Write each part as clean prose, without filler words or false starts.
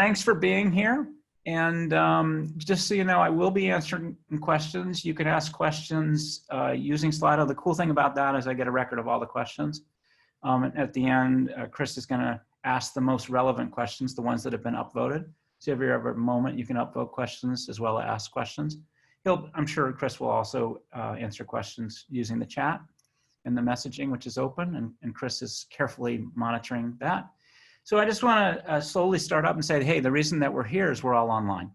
thanks for being here. And just so you know, I will be answering questions. You can ask questions using Slido. The cool thing about that is I get a record of all the questions. And at the end, Kris is going to ask the most relevant questions, the ones that have been upvoted. So if you're ever a moment, you can upvote questions as well as ask questions. I'm sure Kris will also answer questions using the chat and the messaging, which is open, and Kris is carefully monitoring that. So I just want to slowly start up and say, hey, the reason that we're here is we're all online.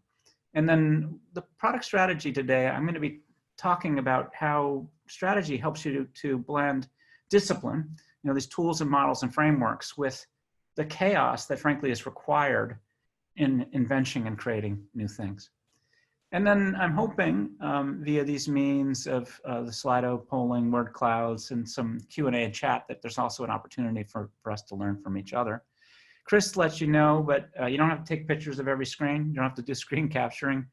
And then the product strategy today, I'm going to be talking about how strategy helps you to blend discipline, these tools and models and frameworks, with the chaos that frankly is required in inventing and creating new things. And then I'm hoping via these means of the Slido, polling, word clouds, and some Q&A and chat that there's also an opportunity for us to learn from each other. Kris lets you know, but you don't have to take pictures of every screen. You don't have to do screen capturing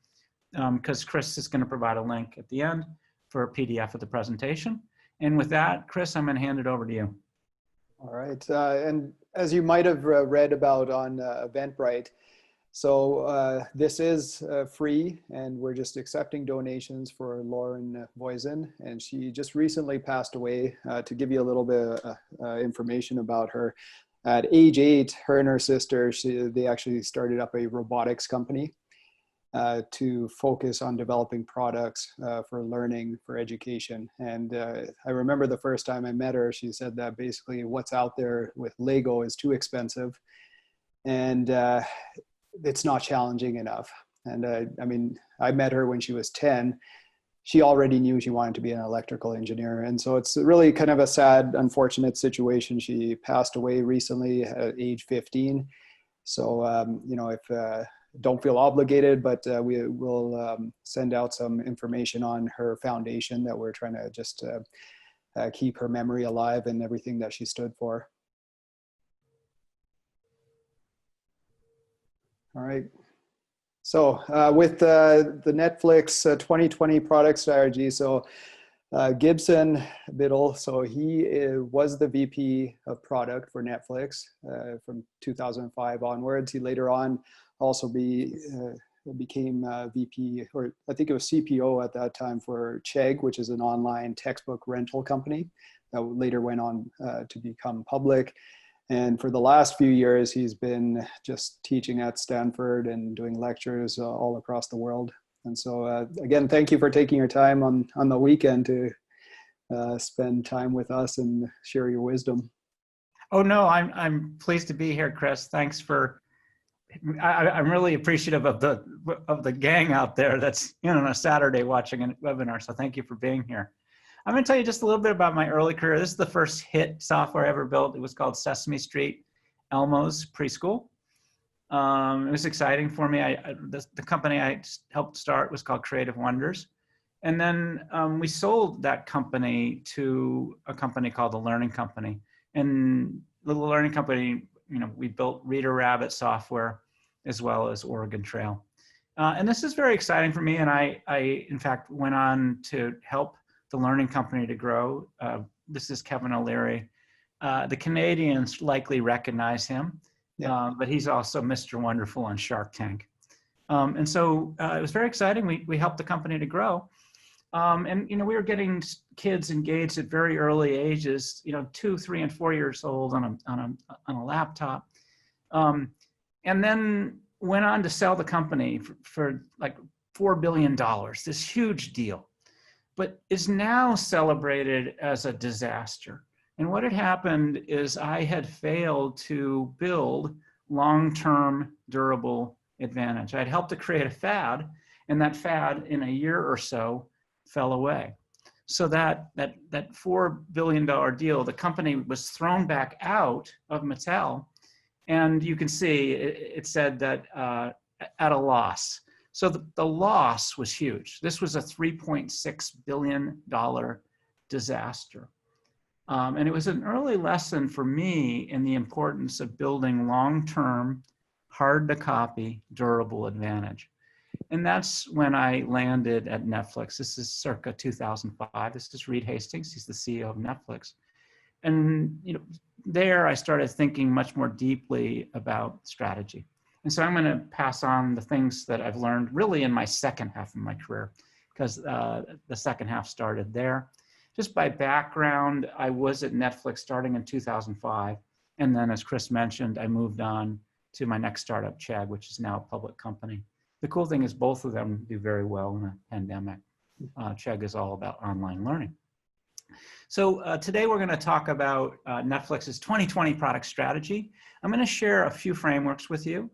because Kris is going to provide a link at the end for a PDF of the presentation. And with that, Kris, I'm going to hand it over to you. All right. And as you might have read about on Eventbrite, so this is free, and we're just accepting donations for Lauren Voisin, and she just recently passed away. To give you a little bit of information about her, at age 8, her and her sister, they actually started up a robotics company to focus on developing products for learning, for education. And I remember the first time I met her, she said that basically what's out there with Lego is too expensive, and it's not challenging enough. And I mean, I met her when she was 10. She already knew she wanted to be an electrical engineer. And so it's really kind of a sad, unfortunate situation. She passed away recently at age 15. So, if don't feel obligated, but we will send out some information on her foundation that we're trying to just keep her memory alive and everything that she stood for. All right. So with the Netflix 2020 product strategy, so Gibson Biddle, so he was the VP of product for Netflix from 2005 onwards. He later on also became VP, or I think it was CPO at that time, for Chegg, which is an online textbook rental company that later went on to become public. And for the last few years, he's been just teaching at Stanford and doing lectures all across the world. And so again, thank you for taking your time on the weekend to spend time with us and share your wisdom. Oh no, I'm pleased to be here, Kris. Thanks for. I'm really appreciative of the gang out there that's on a Saturday watching a webinar. So thank you for being here. I'm going to tell you just a little bit about my early career. This is the first hit software I ever built. It was called Sesame Street Elmo's Preschool. It was exciting for me. The company I helped start was called Creative Wonders. And then we sold that company to a company called The Learning Company. And the Learning Company, we built Reader Rabbit software as well as Oregon Trail. And this is very exciting for me. And I in fact, went on to help the Learning Company to grow. This is Kevin O'Leary. The Canadians likely recognize him, but he's also Mr. Wonderful on Shark Tank. And so it was very exciting. We helped the company to grow. And we were getting kids engaged at very early ages, 2, 3, and 4 years old on a laptop. And then went on to sell the company for like $4 billion, this huge deal, but is now celebrated as a disaster. And what had happened is I had failed to build long-term durable advantage. I'd helped to create a fad, and that fad in a year or so fell away. So that $4 billion deal, the company was thrown back out of Mattel, and you can see it said that at a loss. So the loss was huge. This was a $3.6 billion disaster. And it was an early lesson for me in the importance of building long-term, hard-to-copy, durable advantage. And that's when I landed at Netflix. This is circa 2005. This is Reed Hastings. He's the CEO of Netflix. And there I started thinking much more deeply about strategy. And so I'm going to pass on the things that I've learned really in my second half of my career, because the second half started there. Just by background, I was at Netflix starting in 2005. And then, as Kris mentioned, I moved on to my next startup, Chegg, which is now a public company. The cool thing is both of them do very well in a pandemic. Chegg is all about online learning. So today we're going to talk about Netflix's 2020 product strategy. I'm going to share a few frameworks with you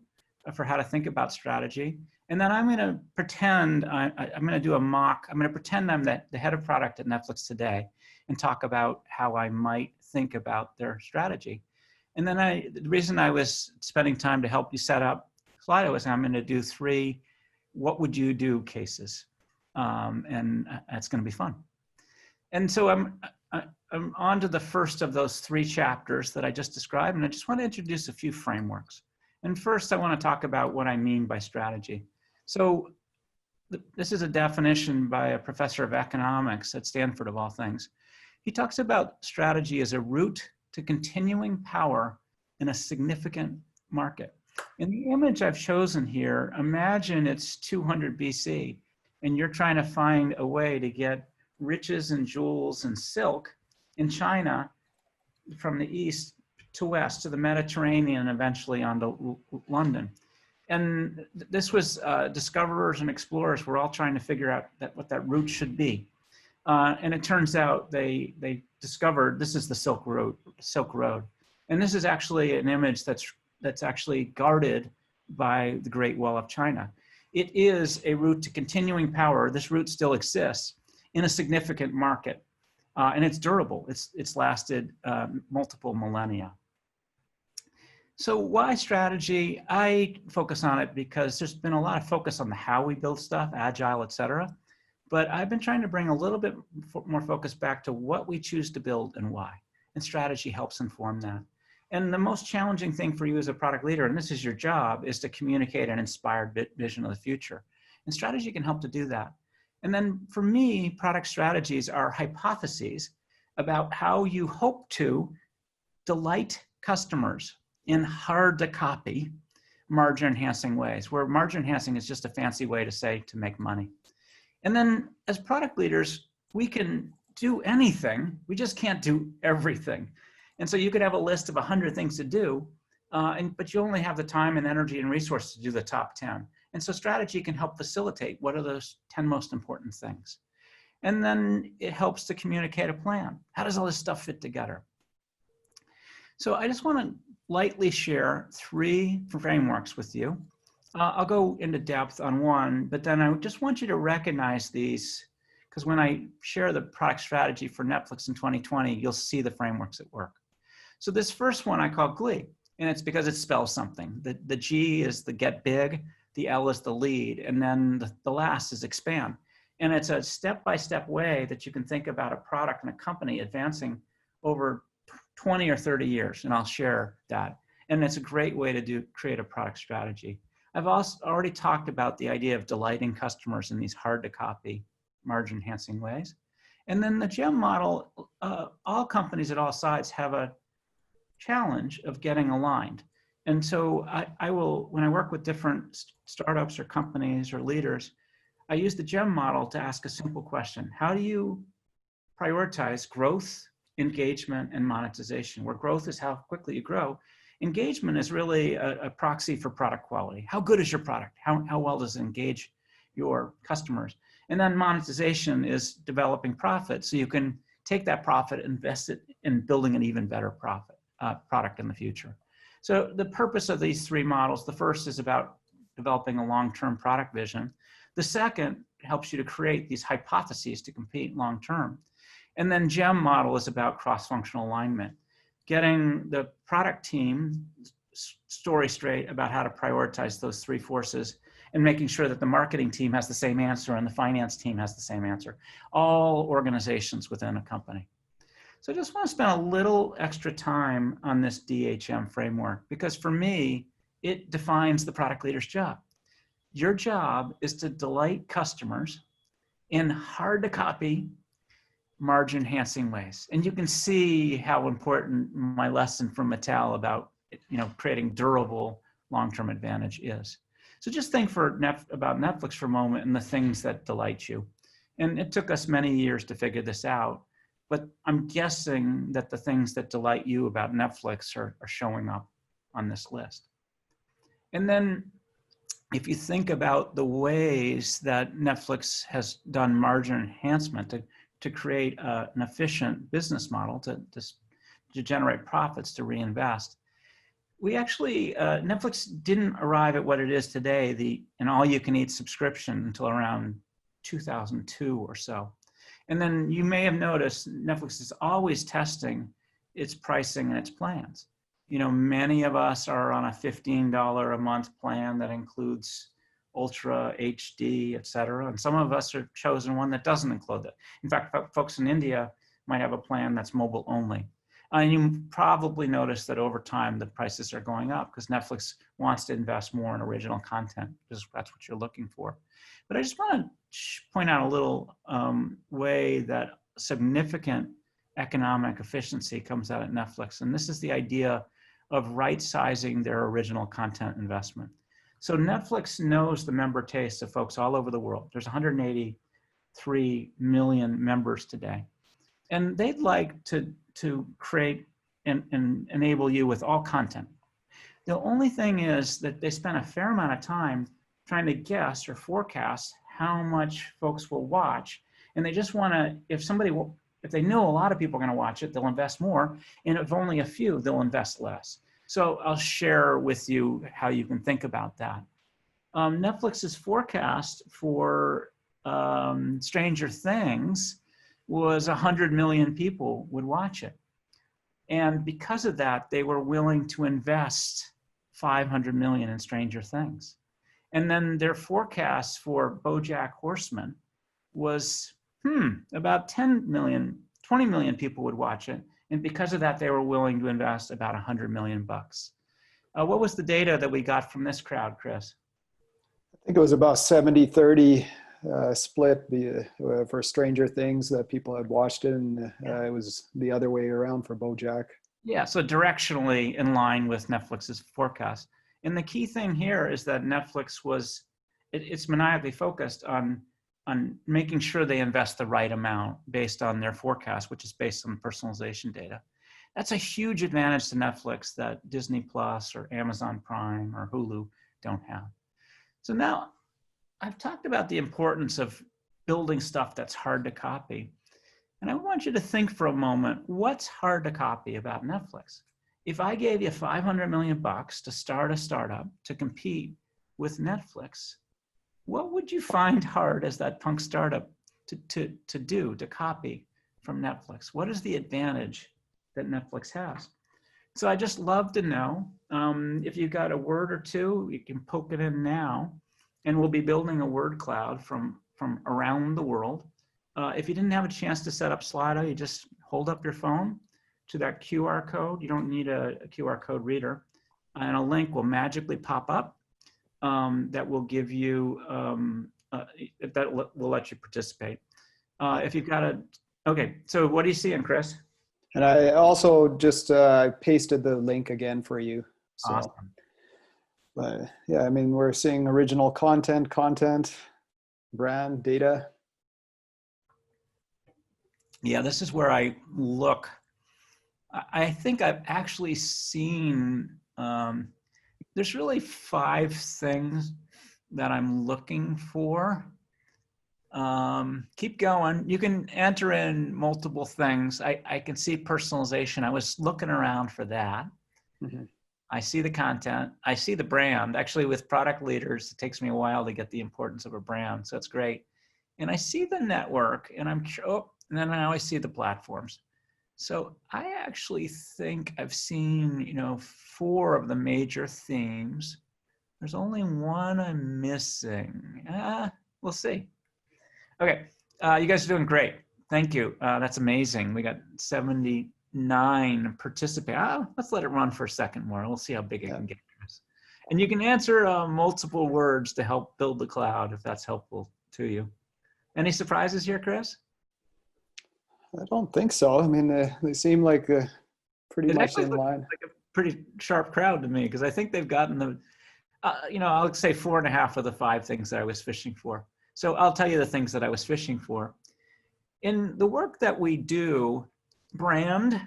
for how to think about strategy. And then I'm going to pretend, I'm going to do a mock, I'm going to pretend I'm the head of product at Netflix today and talk about how I might think about their strategy. And then the reason I was spending time to help you set up Slido is I'm going to do 3 what would you do cases. And it's going to be fun. And so I'm on to the first of those 3 chapters that I just described, and I just want to introduce a few frameworks. And first, I want to talk about what I mean by strategy. So this is a definition by a professor of economics at Stanford, of all things. He talks about strategy as a route to continuing power in a significant market. In the image I've chosen here, imagine it's 200 BC, and you're trying to find a way to get riches and jewels and silk in China from the east to west to the Mediterranean, eventually onto London. And this was discoverers and explorers were all trying to figure out what that route should be. And it turns out they discovered this is the Silk Road. And this is actually an image that's actually guarded by the Great Wall of China. It is a route to continuing power. This route still exists in a significant market. And it's durable. It's lasted multiple millennia. So why strategy? I focus on it because there's been a lot of focus on the how we build stuff, agile, et cetera. But I've been trying to bring a little bit more focus back to what we choose to build and why. And strategy helps inform that. And the most challenging thing for you as a product leader, and this is your job, is to communicate an inspired vision of the future. And strategy can help to do that. And then for me, product strategies are hypotheses about how you hope to delight customers in hard to copy margin enhancing ways, where margin enhancing is just a fancy way to say to make money. And then as product leaders, we can do anything, we just can't do everything. And so you could have a list of 100 things to do, but you only have the time and energy and resources to do the top 10. And so strategy can help facilitate what are those 10 most important things. And then it helps to communicate a plan. How does all this stuff fit together? So I just want to lightly share 3 frameworks with you. I'll go into depth on one, but then I just want you to recognize these, because when I share the product strategy for Netflix in 2020, you'll see the frameworks at work. So this first one I call GLEE, and it's because it spells something. The G is the get big, the L is the lead, and then the last is expand. And it's a step-by-step way that you can think about a product and a company advancing over 20 or 30 years, and I'll share that. And it's a great way to create a product strategy. I've also already talked about the idea of delighting customers in these hard-to-copy, margin-enhancing ways. And then the GEM model, all companies at all sides have a challenge of getting aligned. And so I will, when I work with different startups or companies or leaders, I use the GEM model to ask a simple question. How do you prioritize growth, engagement, and monetization? Where growth is how quickly you grow. Engagement is really a proxy for product quality. How good is your product? How well does it engage your customers? And then monetization is developing profit. So you can take that profit, invest it in building an even better product in the future. So the purpose of these 3 models, the first is about developing a long-term product vision. The second helps you to create these hypotheses to compete long-term. And then GEM model is about cross-functional alignment, getting the product team story straight about how to prioritize those 3 forces and making sure that the marketing team has the same answer and the finance team has the same answer, all organizations within a company. So I just want to spend a little extra time on this DHM framework, because for me, it defines the product leader's job. Your job is to delight customers in hard to copy, margin enhancing ways. And you can see how important my lesson from Mattel about creating durable long-term advantage is. So just think about Netflix for a moment and the things that delight you. And it took us many years to figure this out, but I'm guessing that the things that delight you about Netflix are showing up on this list. And then if you think about the ways that Netflix has done margin enhancement to create an efficient business model to generate profits to reinvest, we actually, Netflix didn't arrive at what it is today, an all-you-can-eat subscription until around 2002 or so. And then you may have noticed Netflix is always testing its pricing and its plans. You know, many of us are on a $15 a month plan that includes Ultra, HD, et cetera. And some of us have chosen one that doesn't include that. In fact, folks in India might have a plan that's mobile only. And you probably noticed that over time, the prices are going up because Netflix wants to invest more in original content because that's what you're looking for. But I just want to point out a little way that significant economic efficiency comes out at Netflix. And this is the idea of right-sizing their original content investment. So Netflix knows the member tastes of folks all over the world. There's 183 million members today. And they'd like to create and enable you with all content. The only thing is that they spend a fair amount of time trying to guess or forecast how much folks will watch. And they just want to, if they know a lot of people are going to watch it, they'll invest more. And if only a few, they'll invest less. So I'll share with you how you can think about that. Netflix's forecast for Stranger Things was 100 million people would watch it. And because of that, they were willing to invest 500 million in Stranger Things. And then their forecast for BoJack Horseman was, about 10 million, 20 million people would watch it. And because of that, they were willing to invest about 100 million bucks. What was the data that we got from this crowd, Kris? I think it was about 70-30 split for Stranger Things that people had watched it, and it was the other way around for BoJack. Yeah, so directionally in line with Netflix's forecast. And the key thing here is that Netflix it's maniacally focused on making sure they invest the right amount based on their forecast, which is based on personalization data. That's a huge advantage to Netflix that Disney Plus or Amazon Prime or Hulu don't have. So now I've talked about the importance of building stuff that's hard to copy. And I want you to think for a moment, what's hard to copy about Netflix? If I gave you 500 million bucks to start a startup to compete with Netflix, what would you find hard as that punk startup to copy from Netflix? What is the advantage that Netflix has? So I just love to know, if you've got a word or two, you can poke it in now, and we'll be building a word cloud from around the world. If you didn't have a chance to set up Slido, you just hold up your phone to that QR code. You don't need a QR code reader. And a link will magically pop up that will give you, that will let you participate. If you've got okay, so what are you seeing, Kris? And I also just pasted the link again for you. So, awesome. But yeah, I mean, we're seeing original content, brand, data. Yeah, this is where I look. I think I've actually seen, there's really 5 things that I'm looking for. Keep going. You can enter in multiple things. I can see personalization. I was looking around for that. Mm-hmm. I see the content. I see the brand. Actually, with product leaders, it takes me a while to get the importance of a brand. So it's great. And I see the network, and and then I always see the platforms. So I actually think I've seen, 4 of the major themes. There's only one I'm missing. We'll see. Okay, you guys are doing great. Thank you. That's amazing. We got 79 participants. Let's let it run for a second more. We'll see how big it can get. And you can answer multiple words to help build the cloud if that's helpful to you. Any surprises here, Kris? I don't think so. I mean, they seem like pretty much in line. Like a pretty sharp crowd to me, because I think they've gotten I'll say 4.5 of the 5 things that I was fishing for. So I'll tell you the things that I was fishing for. In the work that we do, brand,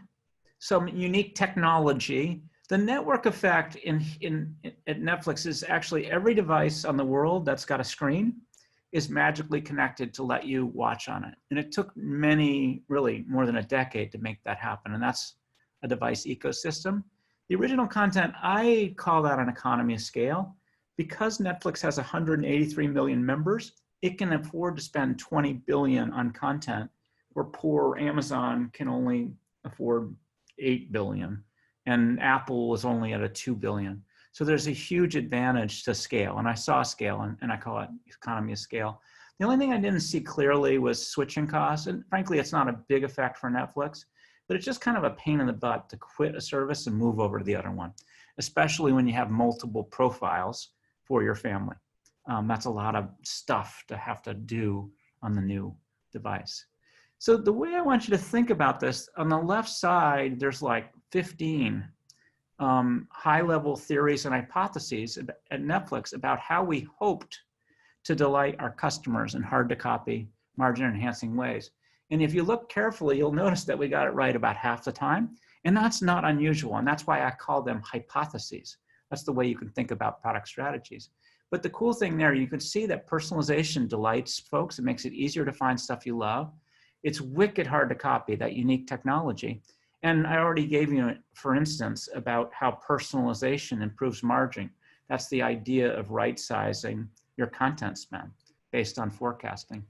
some unique technology, the network effect at Netflix is actually every device on the world that's got a screen is magically connected to let you watch on it. And it took really more than a decade to make that happen. And that's a device ecosystem. The original content, I call that an economy of scale. Because Netflix has 183 million members, it can afford to spend 20 billion on content, where poor Amazon can only afford 8 billion, and Apple was only at a 2 billion. So there's a huge advantage to scale, and I saw scale, and I call it economy of scale. The only thing I didn't see clearly was switching costs, and frankly, it's not a big effect for Netflix, but it's just kind of a pain in the butt to quit a service and move over to the other one, especially when you have multiple profiles for your family. That's a lot of stuff to have to do on the new device. So the way I want you to think about this, on the left side, there's like 15 high-level theories and hypotheses at Netflix about how we hoped to delight our customers in hard-to-copy, margin-enhancing ways. And if you look carefully, you'll notice that we got it right about half the time. And that's not unusual. And that's why I call them hypotheses. That's the way you can think about product strategies. But the cool thing there, you can see that personalization delights folks. It makes it easier to find stuff you love. It's wicked hard to copy, that unique technology. And I already gave you, for instance, about how personalization improves margin. That's the idea of right-sizing your content spend based on forecasting.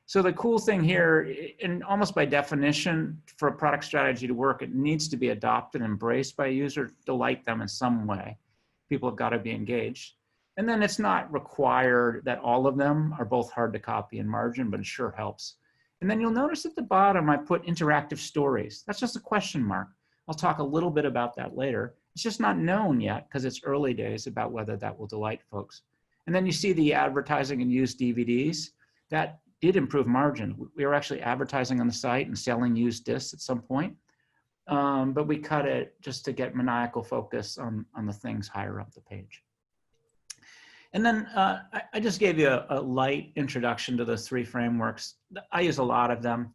So the cool thing here, and almost by definition, for a product strategy to work, it needs to be adopted, embraced by a user, delight them in some way. People have got to be engaged. And then it's not required that all of them are both hard to copy and margin, but it sure helps. And then you'll notice at the bottom, I put interactive stories. That's just a question mark. I'll talk a little bit about that later. It's just not known yet because it's early days about whether that will delight folks. And then you see the advertising and used DVDs. That did improve margin. We were actually advertising on the site and selling used discs at some point, but we cut it just to get maniacal focus on the things higher up the page. And then I just gave you a light introduction to those 3 frameworks. I use a lot of them.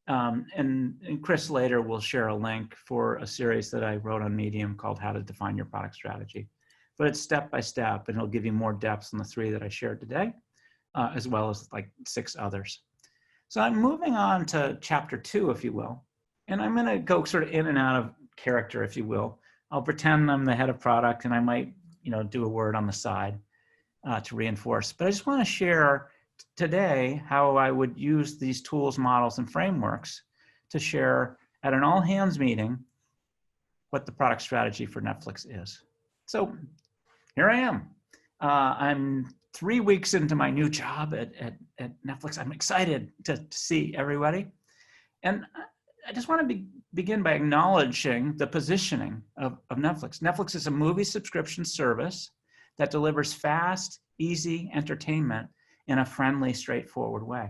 And Kris later will share a link for a series that I wrote on Medium called How to Define Your Product Strategy. But it's step by step, and it'll give you more depth on the 3 that I shared today, as well as like 6 others. So I'm moving on to chapter 2, if you will. And I'm going to go sort of in and out of character, if you will. I'll pretend I'm the head of product, and I might, do a word on the side to reinforce. But I just want to share today how I would use these tools, models, and frameworks to share at an all-hands meeting what the product strategy for Netflix is. So here I am. I'm 3 weeks into my new job at Netflix. I'm excited to see everybody. And I just want to begin by acknowledging the positioning of Netflix. Netflix is a movie subscription service that delivers fast, easy entertainment in a friendly, straightforward way.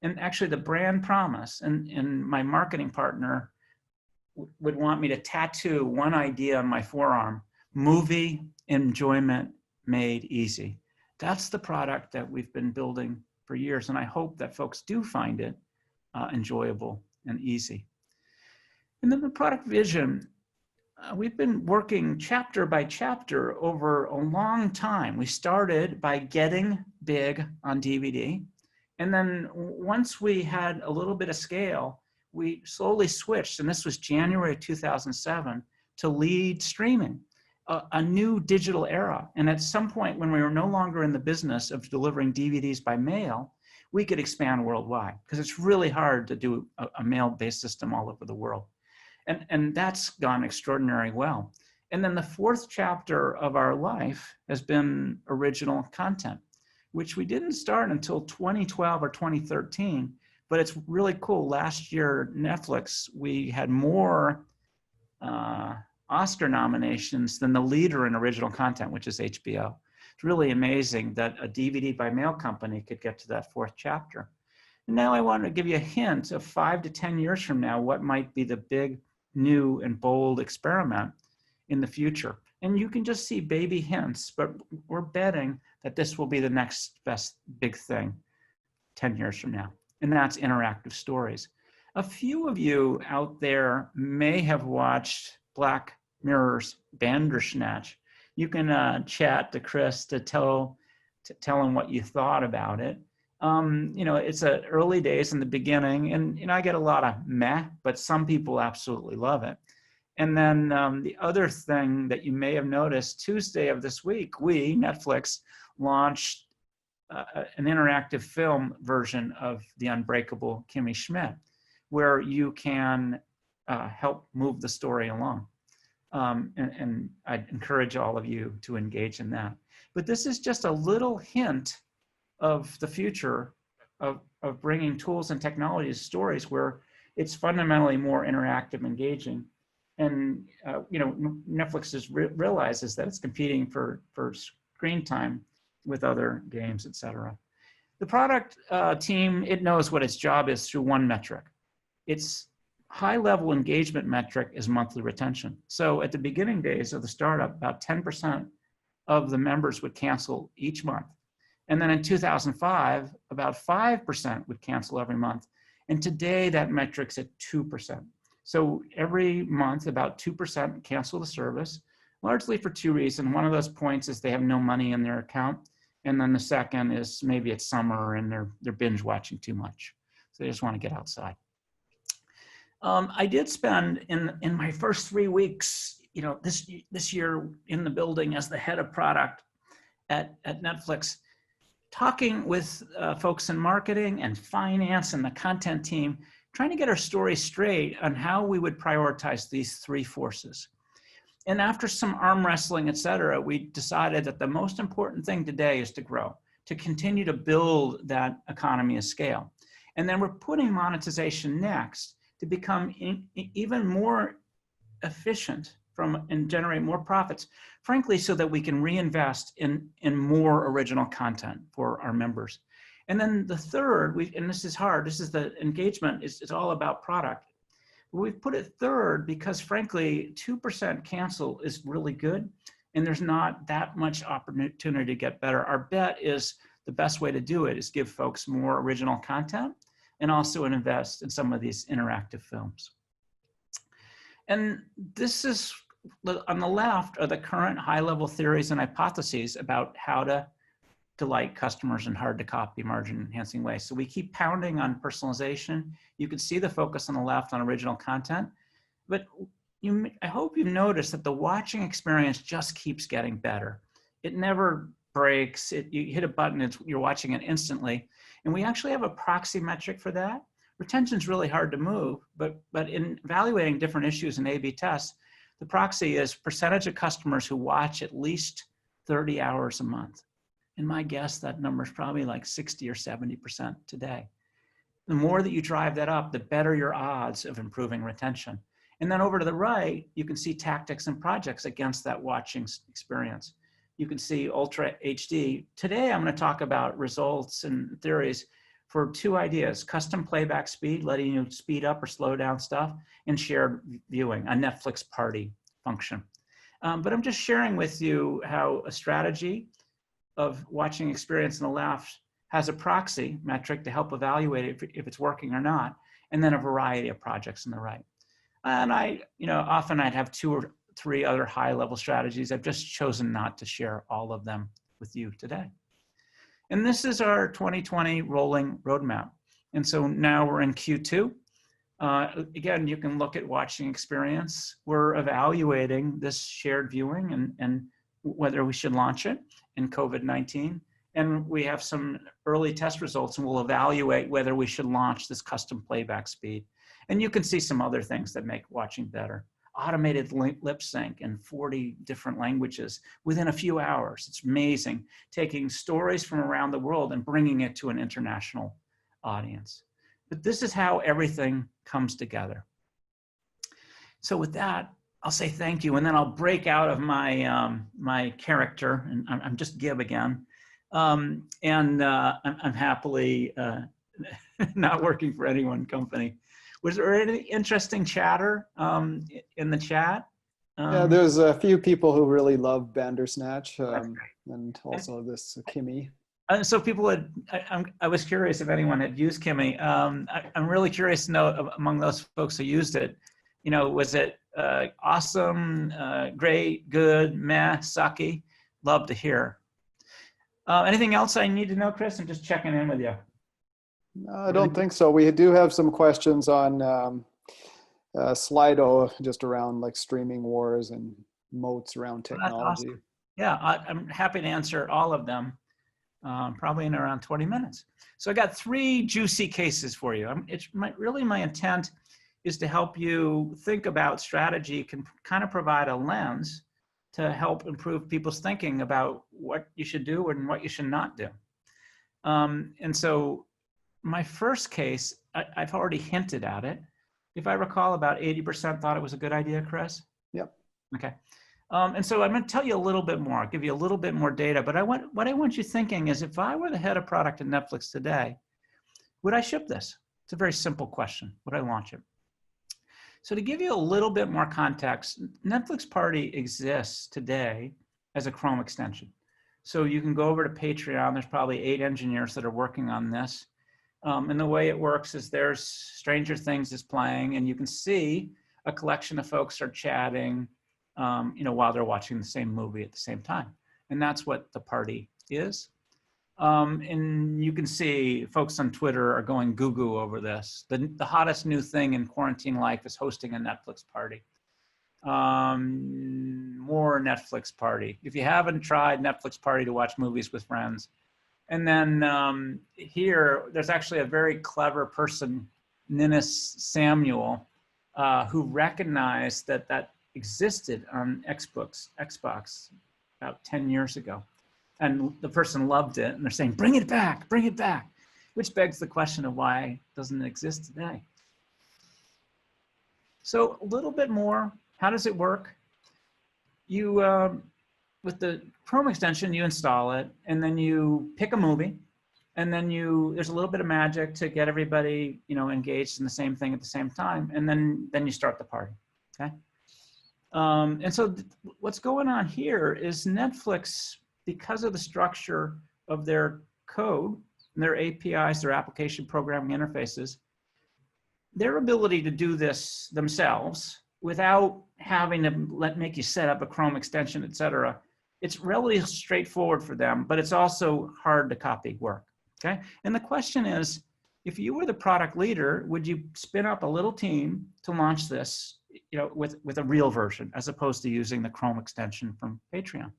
And actually the brand promise, and my marketing partner would want me to tattoo one idea on my forearm: movie enjoyment made easy. That's the product that we've been building for years, and I hope that folks do find it enjoyable and easy. And then the product vision, we've been working chapter by chapter over a long time. We started by getting big on DVD. And then once we had a little bit of scale, we slowly switched, and this was January 2007, to lead streaming, a new digital era. And at some point when we were no longer in the business of delivering DVDs by mail, we could expand worldwide, because it's really hard to do a mail-based system all over the world. And that's gone extraordinarily well. And then the 4th chapter of our life has been original content, which we didn't start until 2012 or 2013, but it's really cool. Last year, Netflix, we had more Oscar nominations than the leader in original content, which is HBO. It's really amazing that a DVD by mail company could get to that 4th chapter. And now I want to give you a hint of 5 to 10 years from now, what might be the big, new, and bold experiment in the future. And you can just see baby hints, but we're betting that this will be the next best big thing 10 years from now, and that's interactive stories. A few of you out there may have watched Black Mirror's Bandersnatch. You can chat to Kris to tell him what you thought about it. You know, it's early days in the beginning, and you know, I get a lot of meh, but some people absolutely love it. And then the other thing that you may have noticed, Tuesday of this week, Netflix, launched an interactive film version of The Unbreakable Kimmy Schmidt, where you can help move the story along. And I'd encourage all of you to engage in that. But this is just a little hint of the future of bringing tools and technologies to stories where it's fundamentally more interactive, engaging. And you know, Netflix realizes that it's competing for screen time with other games, et cetera. The product team, it knows what its job is through one metric. Its high-level engagement metric is monthly retention. So at the beginning days of the startup, about 10% of the members would cancel each month. And then in 2005, about 5% would cancel every month. And today that metric's at 2%. So every month, about 2% cancel the service, largely for two reasons. One of those points is they have no money in their account. And then the second is maybe it's summer and they're binge watching too much. So they just want to get outside. I did spend in my first 3 weeks, you know, this year in the building as the head of product at Netflix, talking with folks in marketing and finance and the content team, trying to get our story straight on how we would prioritize these three forces. And after some arm wrestling, et cetera, we decided that the most important thing today is to grow, to continue to build that economy of scale. And then we're putting monetization next to become even more efficient and generate more profits, frankly, so that we can reinvest in more original content for our members. And then the third, and this is hard, this is the engagement, it's all about product. We've put it third because frankly, 2% cancel is really good and there's not that much opportunity to get better. Our bet is the best way to do it is give folks more original content and also invest in some of these interactive films. And this is, on the left are the current high-level theories and hypotheses about how to delight customers in hard-to-copy, margin-enhancing ways. So we keep pounding on personalization. You can see the focus on the left on original content, but I hope you've noticed that the watching experience just keeps getting better. It never breaks. You hit a button, you're watching it instantly. And we actually have a proxy metric for that. Retention is really hard to move, but in evaluating different issues in A/B tests, the proxy is percentage of customers who watch at least 30 hours a month. And my guess, that number is probably like 60 or 70% today. The more that you drive that up, the better your odds of improving retention. And then over to the right, you can see tactics and projects against that watching experience. You can see Ultra HD. Today, I'm going to talk about results and theories for two ideas: custom playback speed, letting you speed up or slow down stuff, and shared viewing, a Netflix party function. But I'm just sharing with you how a strategy of watching experience on the left has a proxy metric to help evaluate it if it's working or not, and then a variety of projects on the right. And often I'd have 2 or 3 other high-level strategies. I've just chosen not to share all of them with you today. And this is our 2020 rolling roadmap. And so now we're in Q2. Again, you can look at watching experience. We're evaluating this shared viewing and whether we should launch it in COVID-19. And we have some early test results, and we'll evaluate whether we should launch this custom playback speed. And you can see some other things that make watching better. Automated lip sync in 40 different languages within a few hours. It's amazing, taking stories from around the world and bringing it to an international audience. But this is how everything comes together. So with that, I'll say thank you, and then I'll break out of my my character, and I'm just Gib again, I'm happily not working for any one company. Was there any interesting chatter in the chat? Yeah, there's a few people who really love Bandersnatch, That's great. and also this Kimmy. And so people had, I was curious if anyone had used Kimmy. I'm really curious to know among those folks who used it, you know, was it awesome, great, good, meh, sucky? Love to hear. Anything else I need to know, Kris? I'm just checking in with you. No, I don't think so. We do have some questions on Slido, just around like streaming wars and moats around technology. Awesome. Yeah, I'm happy to answer all of them, probably in around 20 minutes. So I got 3 juicy cases for you. Really my intent is to help you think about strategy, can kind of provide a lens to help improve people's thinking about what you should do and what you should not do. And so my first case, I've already hinted at it. If I recall, about 80% thought it was a good idea, Kris? Yep. Okay. And so I'm going to tell you a little bit more. I'll give you a little bit more data. But what I want you thinking is, if I were the head of product at Netflix today, would I ship this? It's a very simple question. Would I launch it? So to give you a little bit more context, Netflix Party exists today as a Chrome extension. So you can go over to Patreon. There's probably 8 engineers that are working on this. And the way it works is there's Stranger Things is playing, and you can see a collection of folks are chatting, you know, while they're watching the same movie at the same time. And that's what the party is. And you can see folks on Twitter are going goo-goo over this. The hottest new thing in quarantine life is hosting a Netflix party. More Netflix party. If you haven't tried Netflix party to watch movies with friends. And then here, there's actually a very clever person, Ninnis Samuel, who recognized that existed on Xbox about 10 years ago. And the person loved it, and they're saying, bring it back, which begs the question of why doesn't it exist today? So a little bit more, how does it work? You, with the Chrome extension, you install it, and then you pick a movie, and then there's a little bit of magic to get everybody, you know, engaged in the same thing at the same time, and then you start the party, okay? And so what's going on here is Netflix, because of the structure of their code and their APIs, their application programming interfaces, their ability to do this themselves without having to make you set up a Chrome extension, et cetera, it's really straightforward for them, but it's also hard to copy work, okay? And the question is, if you were the product leader, would you spin up a little team to launch this, you know, with a real version, as opposed to using the Chrome extension from Patreon?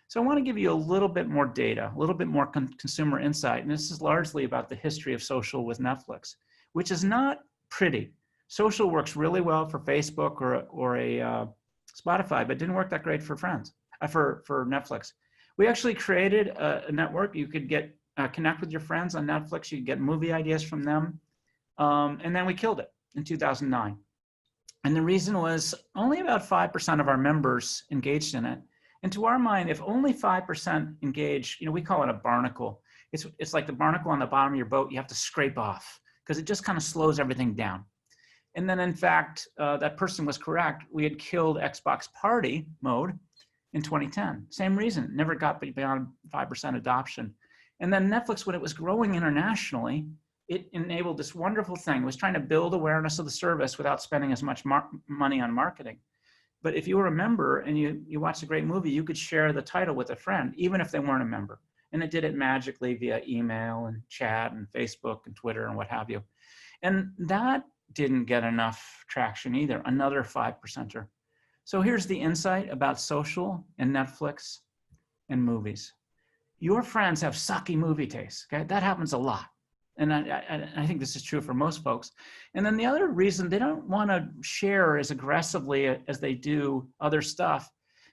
So I want to give you a little bit more data, a little bit more consumer insight. And this is largely about the history of social with Netflix, which is not pretty. Social works really well for Facebook or a Spotify, but didn't work that great for for Netflix. We actually created a network. You could connect with your friends on Netflix. You could get movie ideas from them. And then we killed it in 2009. And the reason was only about 5% of our members engaged in it. And to our mind, if only 5% engage, you know, we call it a barnacle. It's like the barnacle on the bottom of your boat you have to scrape off, because it just kind of slows everything down. And then in fact, that person was correct. We had killed Xbox Party mode in 2010. Same reason, never got beyond 5% adoption. And then Netflix, when it was growing internationally, it enabled this wonderful thing. It was trying to build awareness of the service without spending as much money on marketing. But if you were a member and you watched a great movie, you could share the title with a friend, even if they weren't a member. And it did it magically via email and chat and Facebook and Twitter and what have you. And that didn't get enough traction either, another 5%er. So here's the insight about social and Netflix and movies. Your friends have sucky movie tastes, okay? That happens a lot. And I think this is true for most folks. And then the other reason, they don't want to share as aggressively as they do other stuff,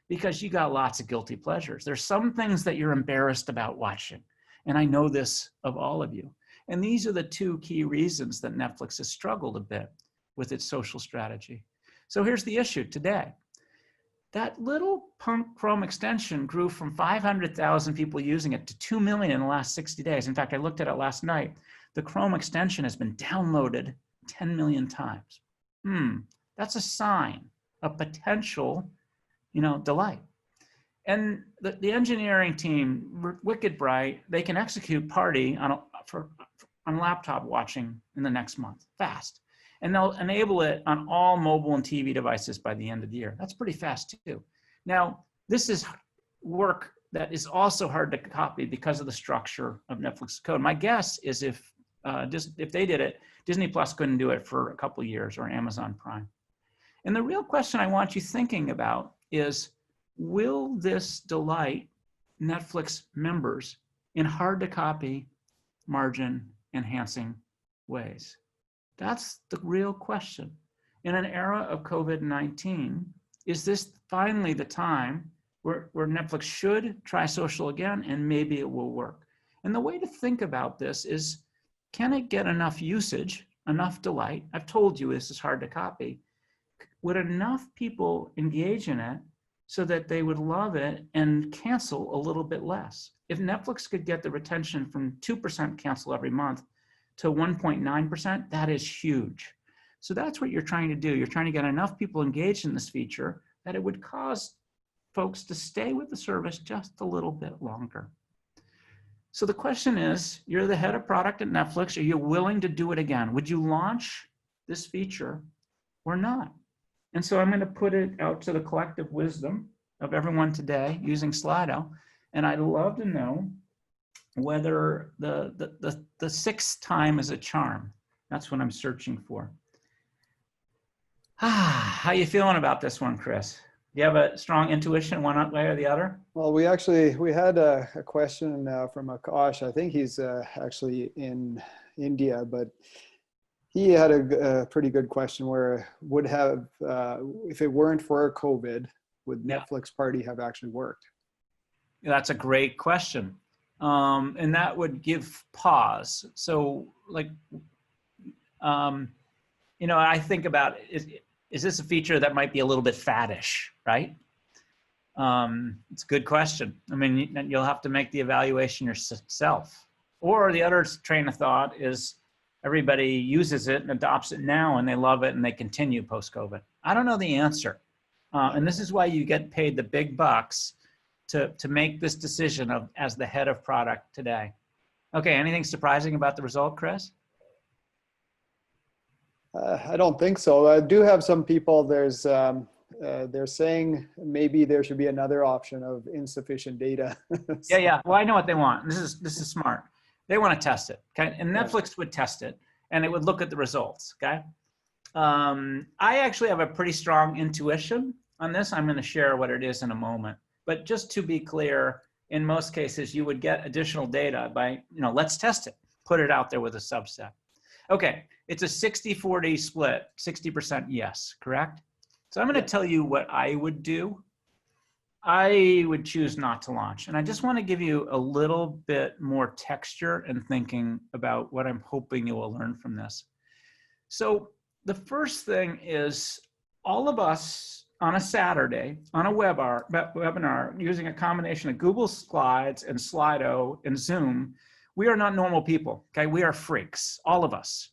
because you got lots of guilty pleasures. There's some things that you're embarrassed about watching. And I know this of all of you. And these are the 2 key reasons that Netflix has struggled a bit with its social strategy. So here's the issue today. That little punk Chrome extension grew from 500,000 people using it to 2 million in the last 60 days. In fact, I looked at it last night. The Chrome extension has been downloaded 10 million times. That's a sign a potential, delight. And the engineering team, wicked bright, they can execute Party on laptop watching in the next month, fast. And they'll enable it on all mobile and TV devices by the end of the year. That's pretty fast too. Now, this is work that is also hard to copy because of the structure of Netflix code. My guess is if they did it, Disney Plus couldn't do it for a couple of years, or Amazon Prime. And the real question I want you thinking about is, will this delight Netflix members in hard to copy, margin enhancing ways? That's the real question. In an era of COVID-19, is this finally the time where Netflix should try social again, and maybe it will work? And the way to think about this is, can it get enough usage, enough delight? I've told you this is hard to copy. Would enough people engage in it so that they would love it and cancel a little bit less? If Netflix could get the retention from 2% cancel every month to 1.9%, that is huge. So that's what you're trying to do. You're trying to get enough people engaged in this feature that it would cause folks to stay with the service just a little bit longer. So the question is, you're the head of product at Netflix. Are you willing to do it again? Would you launch this feature or not? And so I'm going to put it out to the collective wisdom of everyone today using Slido. And I'd love to know whether the sixth time is a charm. That's what I'm searching for. How you feeling about this one, Kris? Do you have a strong intuition one way or the other? Well, we had a question from Akash. I think he's actually in India, but he had a pretty good question where would have, if it weren't for COVID, would Netflix Party have actually worked? That's a great question. And that would give pause. So I think about, is this a feature that might be a little bit faddish, right? It's a good question. I mean, you'll have to make the evaluation yourself. Or the other train of thought is everybody uses it and adopts it now and they love it and they continue post-COVID. I don't know the answer. And this is why you get paid the big bucks to make this decision as the head of product today. Okay, anything surprising about the result, Kris? I don't think so. I do have some people, they're saying maybe there should be another option of insufficient data. So. Yeah. Well, I know what they want. This is smart. They want to test it, okay? And Netflix would test it, and it would look at the results, okay? I actually have a pretty strong intuition on this. I'm going to share what it is in a moment. But just to be clear, in most cases, you would get additional data by, let's test it, put it out there with a subset. Okay, it's a 60-40 split, 60% yes, correct? So I'm going to tell you what I would do. I would choose not to launch. And I just want to give you a little bit more texture and thinking about what I'm hoping you will learn from this. So the first thing is, all of us on a Saturday, on a webinar, using a combination of Google Slides and Slido and Zoom, we are not normal people, okay? We are freaks, all of us.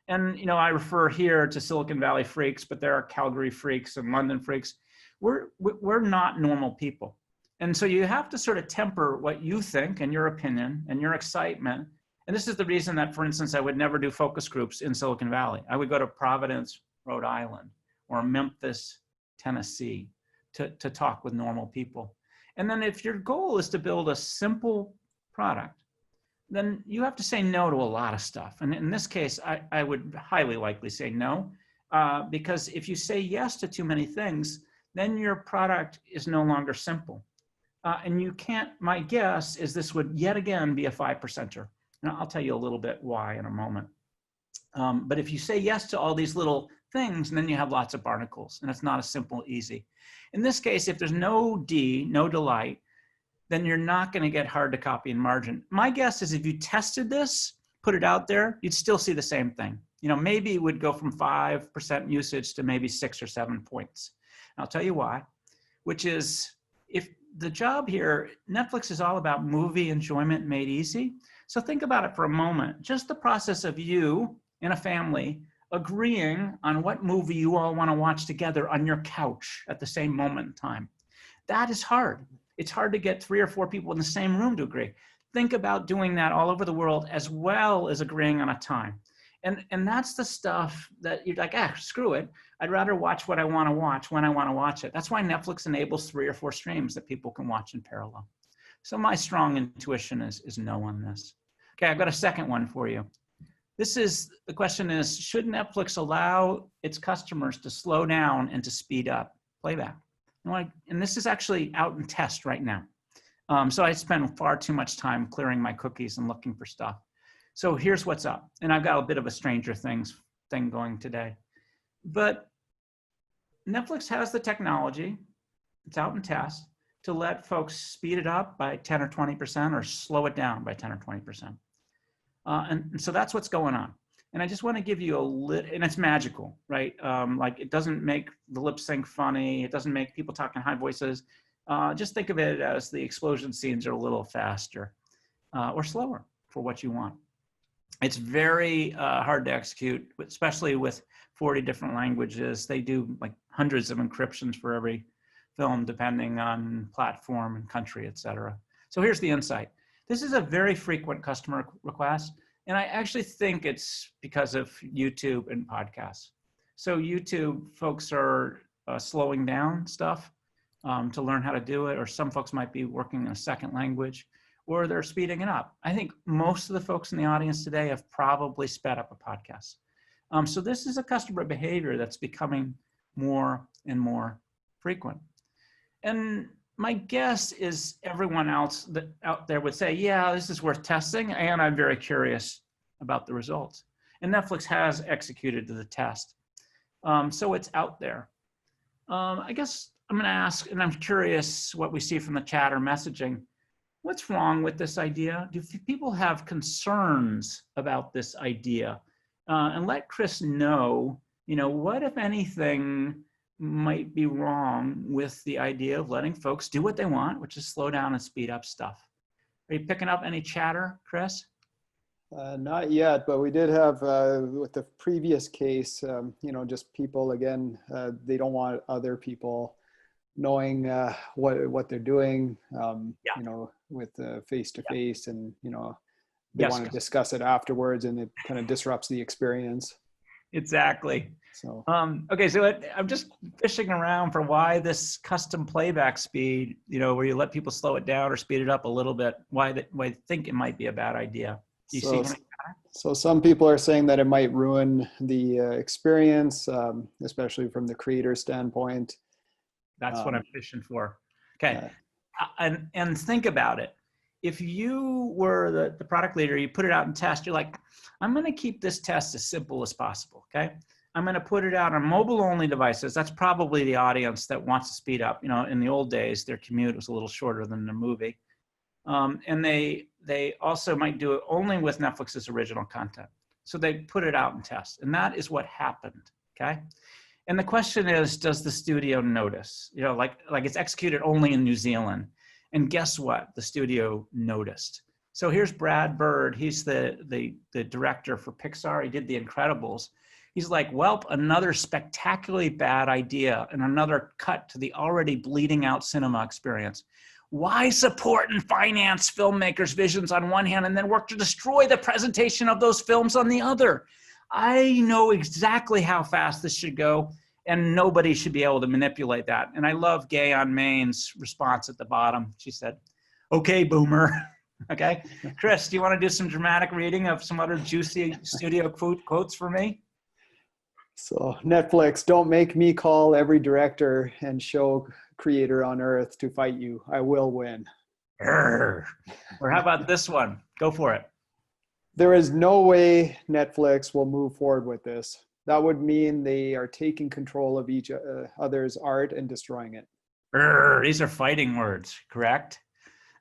And I refer here to Silicon Valley freaks, but there are Calgary freaks and London freaks. We're not normal people. And so you have to sort of temper what you think and your opinion and your excitement. And this is the reason that, for instance, I would never do focus groups in Silicon Valley. I would go to Providence, Rhode Island, or Memphis, Tennessee, to talk with normal people. And then if your goal is to build a simple product, then you have to say no to a lot of stuff. And in this case, I would highly likely say no, because if you say yes to too many things, then your product is no longer simple. And you can't, my guess is this would yet again be a 5%er. And I'll tell you a little bit why in a moment. But if you say yes to all these little things, then you have lots of barnacles, and it's not as simple, easy. In this case, if there's no D, no delight, then you're not going to get hard to copy and margin. My guess is if you tested this, put it out there, you'd still see the same thing. Maybe it would go from 5% usage to maybe 6 or 7 points. And I'll tell you why, which is, if the job here, Netflix is all about movie enjoyment made easy. So think about it for a moment. Just the process of you in a family agreeing on what movie you all want to watch together on your couch at the same moment in time. That is hard. It's hard to get 3 or 4 people in the same room to agree. Think about doing that all over the world as well as agreeing on a time. And that's the stuff that you're like, screw it. I'd rather watch what I want to watch when I want to watch it. That's why Netflix enables 3 or 4 streams that people can watch in parallel. So my strong intuition is no on this. Okay, I've got a second one for you. The question is, should Netflix allow its customers to slow down and to speed up playback? And this is actually out in test right now. So I spend far too much time clearing my cookies and looking for stuff. So here's what's up. And I've got a bit of a Stranger Things thing going today. But Netflix has the technology, it's out in test, to let folks speed it up by 10 or 20% or slow it down by 10 or 20%. And so that's what's going on. And I just want to give you and it's magical, right? Like it doesn't make the lip sync funny. It doesn't make people talk in high voices. Just think of it as the explosion scenes are a little faster or slower for what you want. It's very hard to execute, especially with 40 different languages. They do like hundreds of encryptions for every film, depending on platform and country, et cetera. So here's the insight. This is a very frequent customer request. And I actually think it's because of YouTube and podcasts. So YouTube folks are slowing down stuff to learn how to do it, or some folks might be working in a second language, or they're speeding it up. I think most of the folks in the audience today have probably sped up a podcast. So this is a customer behavior that's becoming more and more frequent. And my guess is everyone else out there would say, yeah, this is worth testing, and I'm very curious about the results. And Netflix has executed the test. So it's out there. I guess I'm gonna ask, and I'm curious what we see from the chat or messaging, what's wrong with this idea? Do people have concerns about this idea? And let Kris know, what, if anything, might be wrong with the idea of letting folks do what they want, which is slow down and speed up stuff. Are you picking up any chatter, Kris? Not yet, but we did have, with the previous case, just people, again, they don't want other people knowing what they're doing, with face-to-face, and, they want to discuss it afterwards, and it kind of disrupts the experience. Exactly. So okay, so I'm just fishing around for why this custom playback speed, where you let people slow it down or speed it up a little bit, why I think it might be a bad idea. Do you see any? So some people are saying that it might ruin the experience, especially from the creator standpoint. That's what I'm fishing for. Okay, and think about it. If you were the product leader, you put it out in test, you're like, I'm going to keep this test as simple as possible, okay? I'm going to put it out on mobile-only devices. That's probably the audience that wants to speed up. In the old days, their commute was a little shorter than the movie. And they also might do it only with Netflix's original content. So they put it out in test. And that is what happened, okay? And the question is, does the studio notice? Like it's executed only in New Zealand. And guess what? The studio noticed. So here's Brad Bird. He's the director for Pixar. He did The Incredibles. He's like, welp, another spectacularly bad idea and another cut to the already bleeding out cinema experience. Why support and finance filmmakers' visions on one hand and then work to destroy the presentation of those films on the other? I know exactly how fast this should go, and nobody should be able to manipulate that. And I love Gay on Main's response at the bottom. She said, okay, boomer. Okay. Kris, do you want to do some dramatic reading of some other juicy studio quotes for me? So Netflix, don't make me call every director and show creator on earth to fight you. I will win. Or how about this one? Go for it. There is no way Netflix will move forward with this. That would mean they are taking control of each other's art and destroying it. These are fighting words, correct?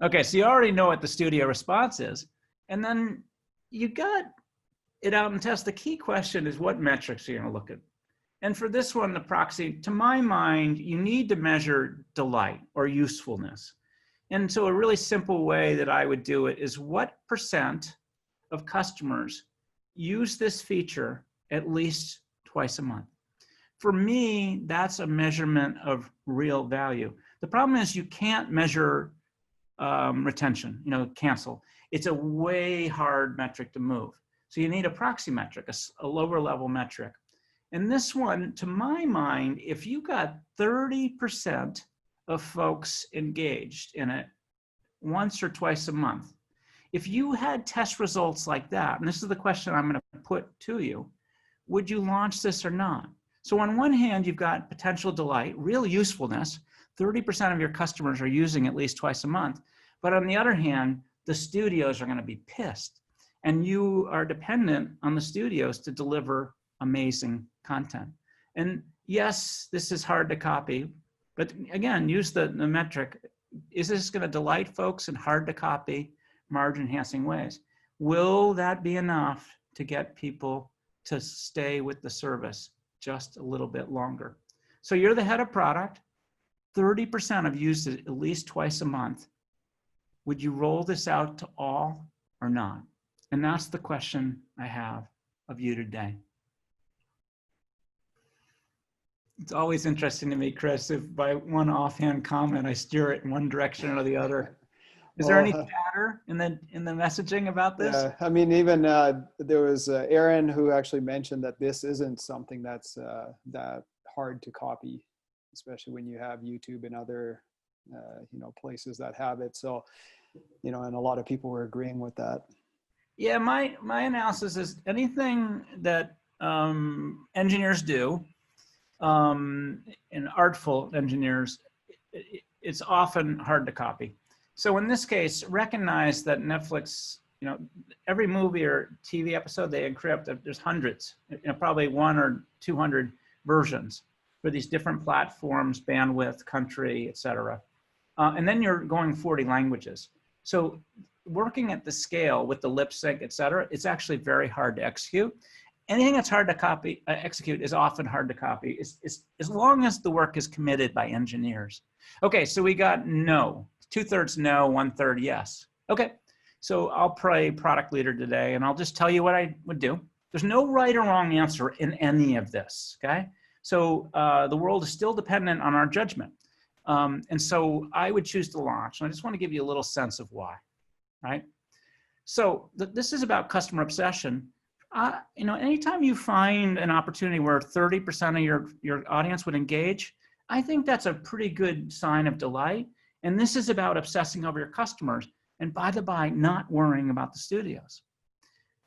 Okay, so you already know what the studio response is. And then you got it out and test. The key question is, what metrics are you going to look at? And for this one, the proxy, to my mind, you need to measure delight or usefulness. And so a really simple way that I would do it is, what % of customers use this feature at least twice a month. For me, that's a measurement of real value. The problem is you can't measure retention, cancel. It's a way hard metric to move. So you need a proxy metric, a lower level metric. And this one, to my mind, if you got 30% of folks engaged in it once or twice a month, if you had test results like that, and this is the question I'm going to put to you, would you launch this or not? So on one hand, you've got potential delight, real usefulness. 30% of your customers are using at least twice a month. But on the other hand, the studios are going to be pissed. And you are dependent on the studios to deliver amazing content. And yes, this is hard to copy. But again, use the metric. Is this going to delight folks in hard to copy, margin enhancing ways? Will that be enough to get people to stay with the service just a little bit longer? So you're the head of product, 30% have used it at least twice a month. Would you roll this out to all or not? And that's the question I have of you today. It's always interesting to me, Kris, if by one offhand comment I steer it in one direction or the other. Is there any chatter in the messaging about this? Yeah, I mean, even there was Aaron who actually mentioned that this isn't something that's that hard to copy, especially when you have YouTube and other places that have it. So, and a lot of people were agreeing with that. Yeah, my analysis is anything that engineers do, and artful engineers, it's often hard to copy. So in this case, recognize that Netflix, every movie or TV episode they encrypt, there's hundreds, probably 100 or 200 versions for these different platforms, bandwidth, country, et cetera. And then you're going 40 languages. So working at the scale with the lip sync, et cetera, it's actually very hard to execute. Anything that's hard to execute is often hard to copy, as long as the work is committed by engineers. Okay, so we got no. 2/3 no, 1/3 yes. Okay, so I'll play product leader today and I'll just tell you what I would do. There's no right or wrong answer in any of this, okay? So the world is still dependent on our judgment. And so I would choose to launch. And I just want to give you a little sense of why, right? So this is about customer obsession. Anytime you find an opportunity where 30% of your audience would engage, I think that's a pretty good sign of delight. And this is about obsessing over your customers and, by the by, not worrying about the studios.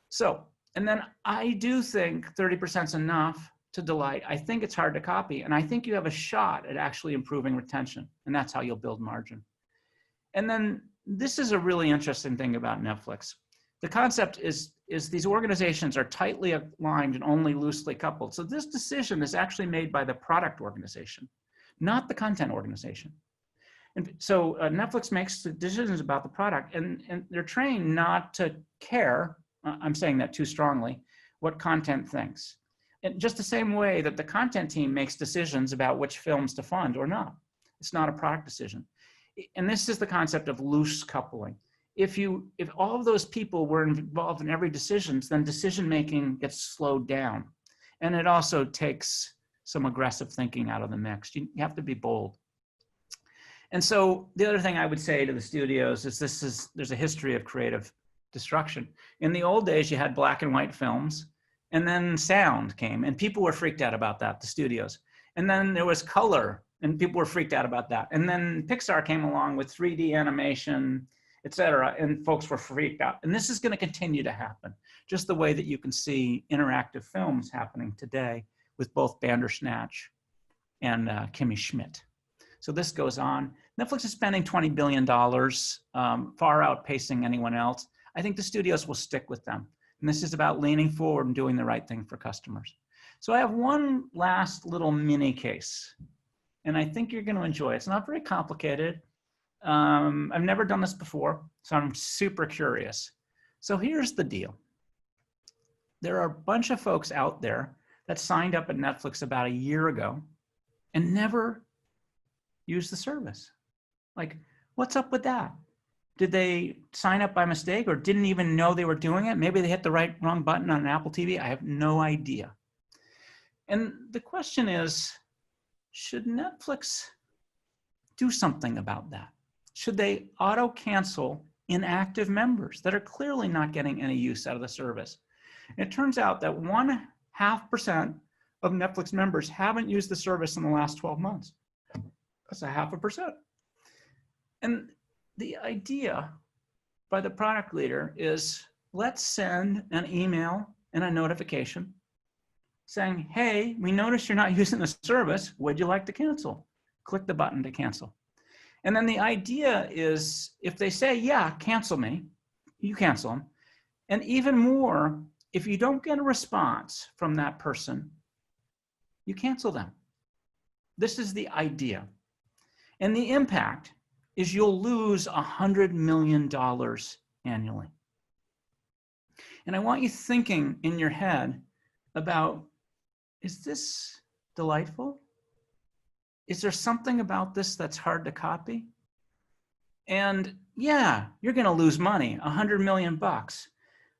So, and then I do think 30% is enough to delight. I think it's hard to copy. And I think you have a shot at actually improving retention. And that's how you'll build margin. And then this is a really interesting thing about Netflix. The concept is these organizations are tightly aligned and only loosely coupled. So this decision is actually made by the product organization, not the content organization. And so Netflix makes decisions about the product, and they're trained not to care, I'm saying that too strongly, what content thinks. In just the same way that the content team makes decisions about which films to fund or not. It's not a product decision. And this is the concept of loose coupling. If all of those people were involved in every decision, then decision-making gets slowed down. And it also takes some aggressive thinking out of the mix. You have to be bold. And so the other thing I would say to the studios is there's a history of creative destruction. In the old days, you had black and white films, and then sound came, and people were freaked out about that, the studios. And then there was color, and people were freaked out about that. And then Pixar came along with 3D animation, et cetera, and folks were freaked out. And this is going to continue to happen, just the way that you can see interactive films happening today with both Bandersnatch and Kimmy Schmidt. So this goes on. Netflix is spending $20 billion, far outpacing anyone else. I think the studios will stick with them. And this is about leaning forward and doing the right thing for customers. So I have one last little mini case, and I think you're going to enjoy it. It's not very complicated. I've never done this before, so I'm super curious. So here's the deal. There are a bunch of folks out there that signed up at Netflix about a year ago and never used the service. Like, what's up with that? Did they sign up by mistake or didn't even know they were doing it? Maybe they hit the wrong button on an Apple TV. I have no idea. And the question is, should Netflix do something about that? Should they auto-cancel inactive members that are clearly not getting any use out of the service? And it turns out that 0.5% of Netflix members haven't used the service in the last 12 months. That's 0.5%. And the idea by the product leader is, let's send an email and a notification saying, hey, we noticed you're not using the service. Would you like to cancel? Click the button to cancel. And then the idea is, if they say, yeah, cancel me, you cancel them. And even more, if you don't get a response from that person, you cancel them. This is the idea. And the impact is you'll lose $100 million annually. And I want you thinking in your head about, is this delightful? Is there something about this that's hard to copy? And yeah, you're going to lose money, $100 million bucks.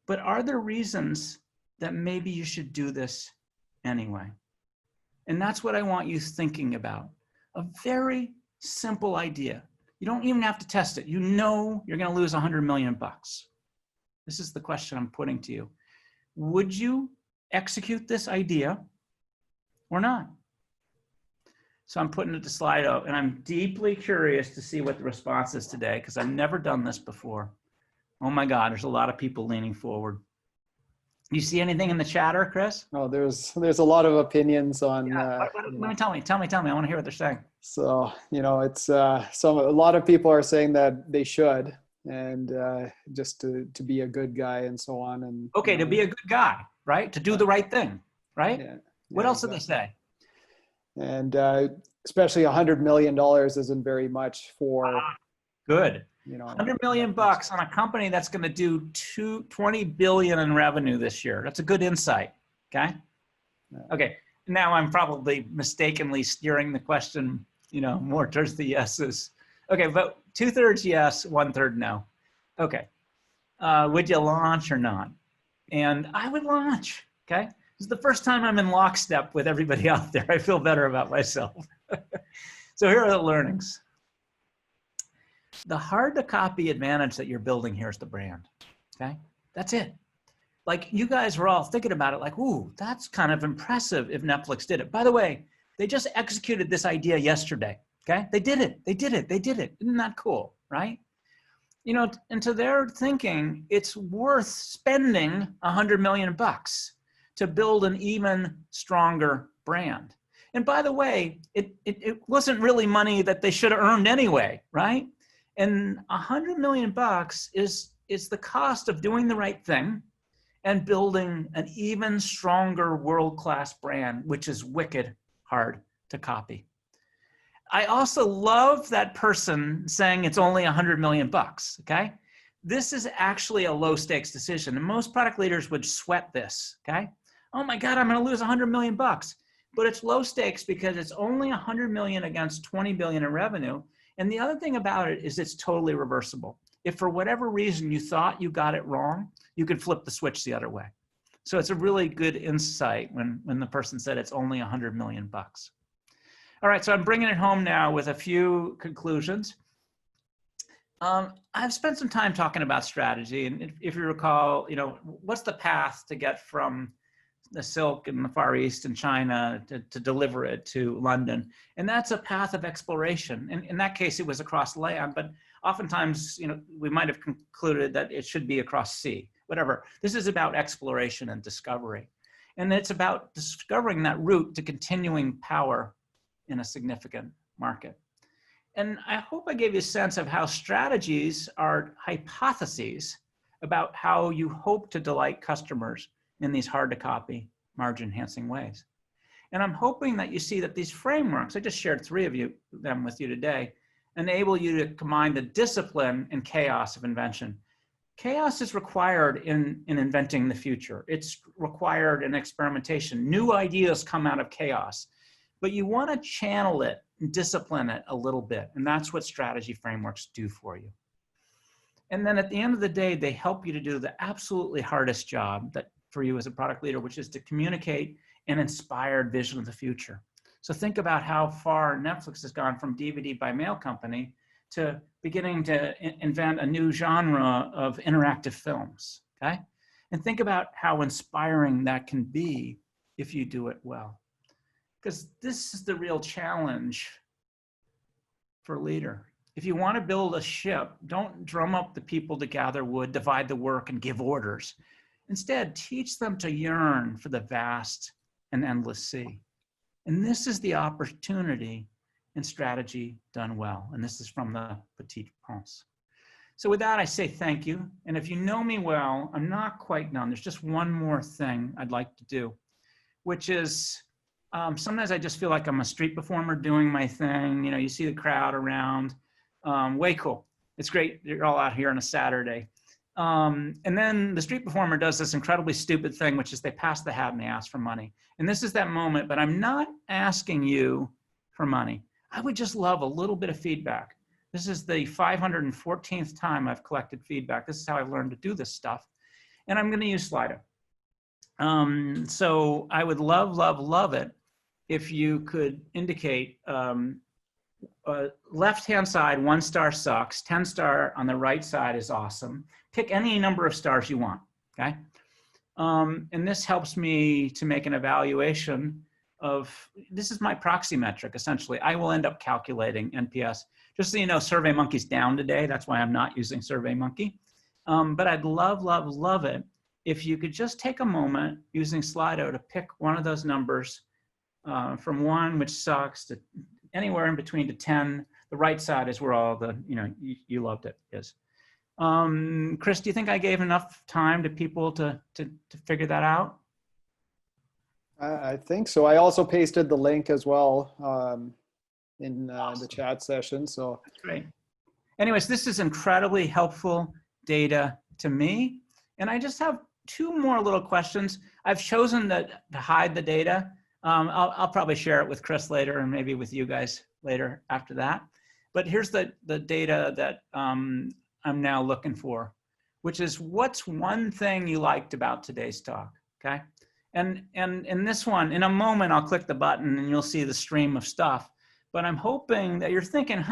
But are there reasons that maybe you should do this anyway? And that's what I want you thinking about. A very simple idea. You don't even have to test it. You know you're going to lose $100 million bucks. This is the question I'm putting to you. Would you execute this idea or not? So I'm putting it to Slido, and I'm deeply curious to see what the response is today, because I've never done this before. Oh my God, there's a lot of people leaning forward. You see anything in the chatter, Kris? Oh, there's a lot of opinions on. Tell me. I want to hear what they're saying. So, it's a lot of people are saying that they should, and just to be a good guy and so on. And okay, to be a good guy, right? To do the right thing, right? Yeah, what else did they say? And especially $100 million isn't very much for. Good. $100 million bucks on a company that's going to do $20 billion in revenue this year. That's a good insight. Okay. Okay. Now I'm probably mistakenly steering the question, more towards the yeses. Okay. But 2/3 yes, 1/3 no. Okay. Would you launch or not? And I would launch. Okay. This is the first time I'm in lockstep with everybody out there. I feel better about myself. So here are the learnings. The hard to copy advantage that you're building here is the brand. Okay. That's it. Like, you guys were all thinking about it like, ooh, that's kind of impressive if Netflix did it. By the way, they just executed this idea yesterday. Okay. They did it. Isn't that cool? Right? And to their thinking, it's worth spending $100 million bucks to build an even stronger brand. And by the way, it wasn't really money that they should have earned anyway, right? And $100 million bucks is the cost of doing the right thing and building an even stronger world-class brand, which is wicked hard to copy. I also love that person saying it's only $100 million bucks, okay? This is actually a low stakes decision. And most product leaders would sweat this, okay? Oh my God, I'm gonna lose $100 million bucks. But it's low stakes because it's only $100 million against $20 billion in revenue. And the other thing about it is it's totally reversible. If for whatever reason you thought you got it wrong, you could flip the switch the other way. So it's a really good insight when the person said it's only $100 million bucks. All right, so I'm bringing it home now with a few conclusions. I've spent some time talking about strategy, and if you recall, what's the path to get from the silk in the Far East and China to deliver it to London? And that's a path of exploration. And in that case, it was across land, but oftentimes, we might have concluded that it should be across sea, whatever. This is about exploration and discovery. And it's about discovering that route to continuing power in a significant market. And I hope I gave you a sense of how strategies are hypotheses about how you hope to delight customers in these hard to copy, margin enhancing ways. And I'm hoping that you see that these frameworks, I just shared 3 of them with you today, enable you to combine the discipline and chaos of invention. Chaos is required in inventing the future. It's required in experimentation. New ideas come out of chaos, but you want to channel it and discipline it a little bit. And that's what strategy frameworks do for you. And then at the end of the day, they help you to do the absolutely hardest job that for you as a product leader, which is to communicate an inspired vision of the future. So think about how far Netflix has gone from DVD by mail company to beginning to invent a new genre of interactive films, okay? And think about how inspiring that can be if you do it well. Because this is the real challenge for a leader. If you want to build a ship, don't drum up the people to gather wood, divide the work, and give orders. Instead, teach them to yearn for the vast and endless sea. And this is the opportunity in strategy done well. And this is from the Petit Prince. So with that, I say thank you. And if you know me well, I'm not quite done. There's just one more thing I'd like to do, which is sometimes I just feel like I'm a street performer doing my thing. You know, you see the crowd around. Way cool. It's great you're all out here on a Saturday. And then the street performer does this incredibly stupid thing, which is they pass the hat and they ask for money. And this is that moment, but I'm not asking you for money. I would just love a little bit of feedback. This is the 514th time I've collected feedback. This is how I've learned to do this stuff. And I'm going to use Slido. So I would love, love, love it if you could indicate left-hand side, 1 star sucks, 10 star on the right side is awesome. Pick any number of stars you want, okay? And this helps me to make an evaluation of, this is my proxy metric, essentially. I will end up calculating NPS. Just so you know, SurveyMonkey's down today. That's why I'm not using SurveyMonkey. But I'd love, love, love it if you could just take a moment using Slido to pick one of those numbers from 1, which sucks, to anywhere in between to 10. The right side is where all the, you know, you loved it is. Kris, do you think I gave enough time to people to figure that out? I think so. I also pasted the link as well in the chat session. So that's great. Anyways, this is incredibly helpful data to me. And I just have 2 more little questions. I've chosen to hide the data. I'll probably share it with Kris later and maybe with you guys later after that. But here's the data that I'm now looking for, which is what's one thing you liked about today's talk, okay? And in this one, in a moment, I'll click the button and you'll see the stream of stuff. But I'm hoping that you're thinking,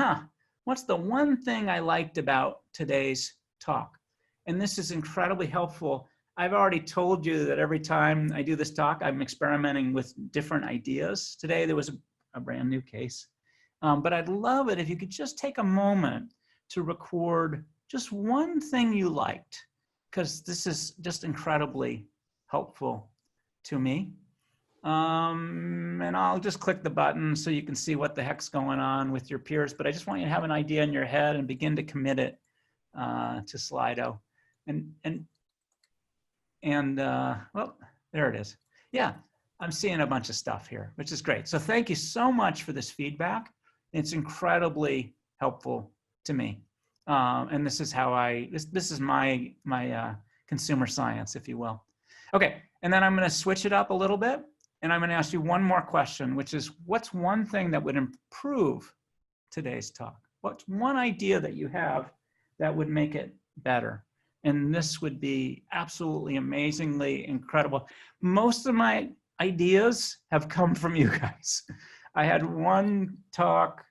what's the one thing I liked about today's talk? And this is incredibly helpful. I've already told you that every time I do this talk, I'm experimenting with different ideas. Today, there was a brand new case. But I'd love it if you could just take a moment to record just one thing you liked, because this is just incredibly helpful to me. And I'll just click the button so you can see what the heck's going on with your peers. But I just want you to have an idea in your head and begin to commit it to Slido. Well, there it is. Yeah, I'm seeing a bunch of stuff here, which is great. So thank you so much for this feedback. It's incredibly helpful to me. And this is how this is my consumer science, if you will. Okay, and then I'm going to switch it up a little bit, and I'm going to ask you one more question, which is, what's one thing that would improve today's talk? What's one idea that you have that would make it better? And this would be absolutely amazingly incredible. Most of my ideas have come from you guys. I had one talk.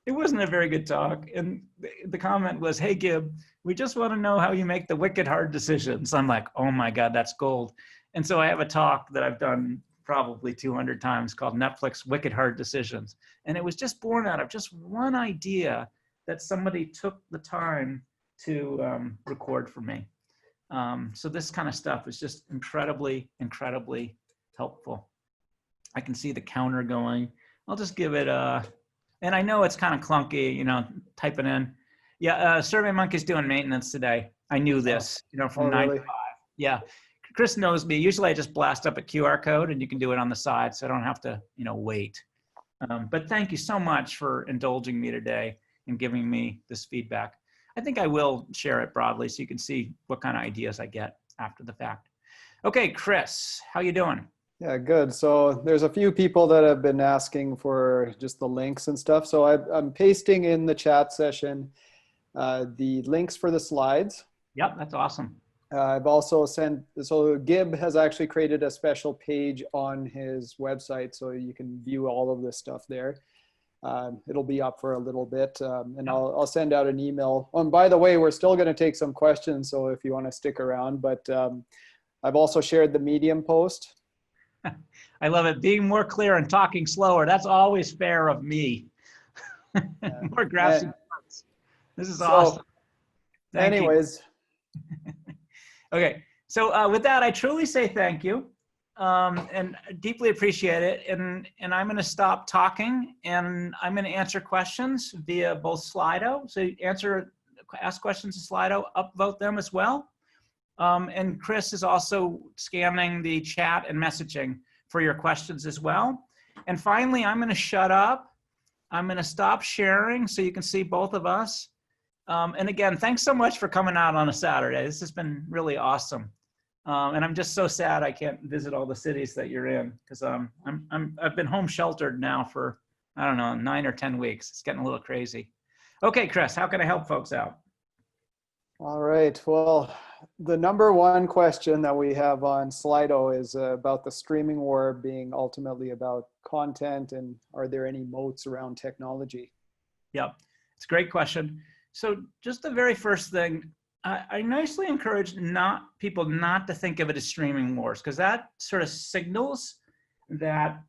It wasn't a very good talk. And the comment was, hey, Gib, we just want to know how you make the wicked hard decisions. I'm like, oh my God, that's gold. And so I have a talk that I've done probably 200 times called Netflix Wicked Hard Decisions. And it was just born out of just one idea that somebody took the time to record for me. So this kind of stuff is just incredibly, incredibly helpful. I can see the counter going. I'll just give it and I know it's kind of clunky, you know, typing in. Yeah, SurveyMonkey's doing maintenance today. I knew this, you know, from 9 to 5. Yeah, Kris knows me. Usually I just blast up a QR code and you can do it on the side so I don't have to, you know, wait. But thank you so much for indulging me today and giving me this feedback. I think I will share it broadly so you can see what kind of ideas I get after the fact. Okay, Kris, how you doing? Yeah, good. So there's a few people that have been asking for just the links and stuff. So I'm pasting in the chat session the links for the slides. Yep, that's awesome. I've also sent, so Gib has actually created a special page on his website, so you can view all of this stuff there. It'll be up for a little bit, and I'll send out an email. Oh, and by the way, we're still going to take some questions, so if you want to stick around, but I've also shared the Medium post. I love it. Being more clear and talking slower. That's always fair of me. More graphs and charts. This is awesome. Thank anyways. You. Okay. So with that, I truly say thank you. And deeply appreciate it. And I'm going to stop talking and I'm going to answer questions via both Slido. So ask questions in Slido, upvote them as well. And Kris is also scanning the chat and messaging for your questions as well. And finally, I'm going to shut up. I'm going to stop sharing so you can see both of us. And again, thanks so much for coming out on a Saturday. This has been really awesome. And I'm just so sad I can't visit all the cities that you're in because I've been home sheltered now for, I don't know, 9 or 10 weeks. It's getting a little crazy. Okay, Kris, how can I help folks out? All right. Well, the number one question that we have on Slido is about the streaming war being ultimately about content, and are there any moats around technology? Yep, it's a great question. So just the very first thing, I nicely encourage people not to think of it as streaming wars, because that sort of signals that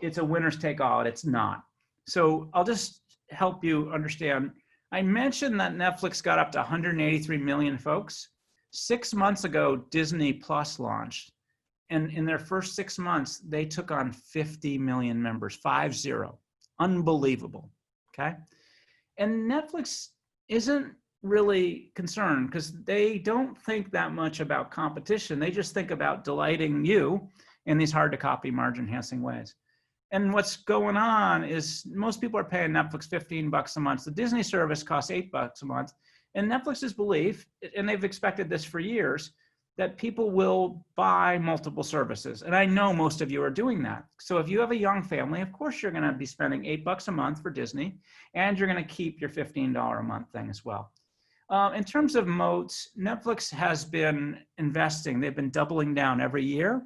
it's a winners take all. It's not. So I'll just help you understand. I mentioned that Netflix got up to 183 million folks. 6 months ago, Disney Plus launched. And in their first 6 months, they took on 50 million members, 50. Unbelievable, okay? And Netflix isn't really concerned because they don't think that much about competition. They just think about delighting you in these hard to copy margin enhancing ways. And what's going on is most people are paying Netflix $15 a month. The Disney service costs $8 a month. And Netflix's belief, and they've expected this for years, that people will buy multiple services. And I know most of you are doing that. So if you have a young family, of course you're gonna be spending $8 a month for Disney, and you're gonna keep your $15 a month thing as well. In terms of moats, Netflix has been investing. They've been doubling down every year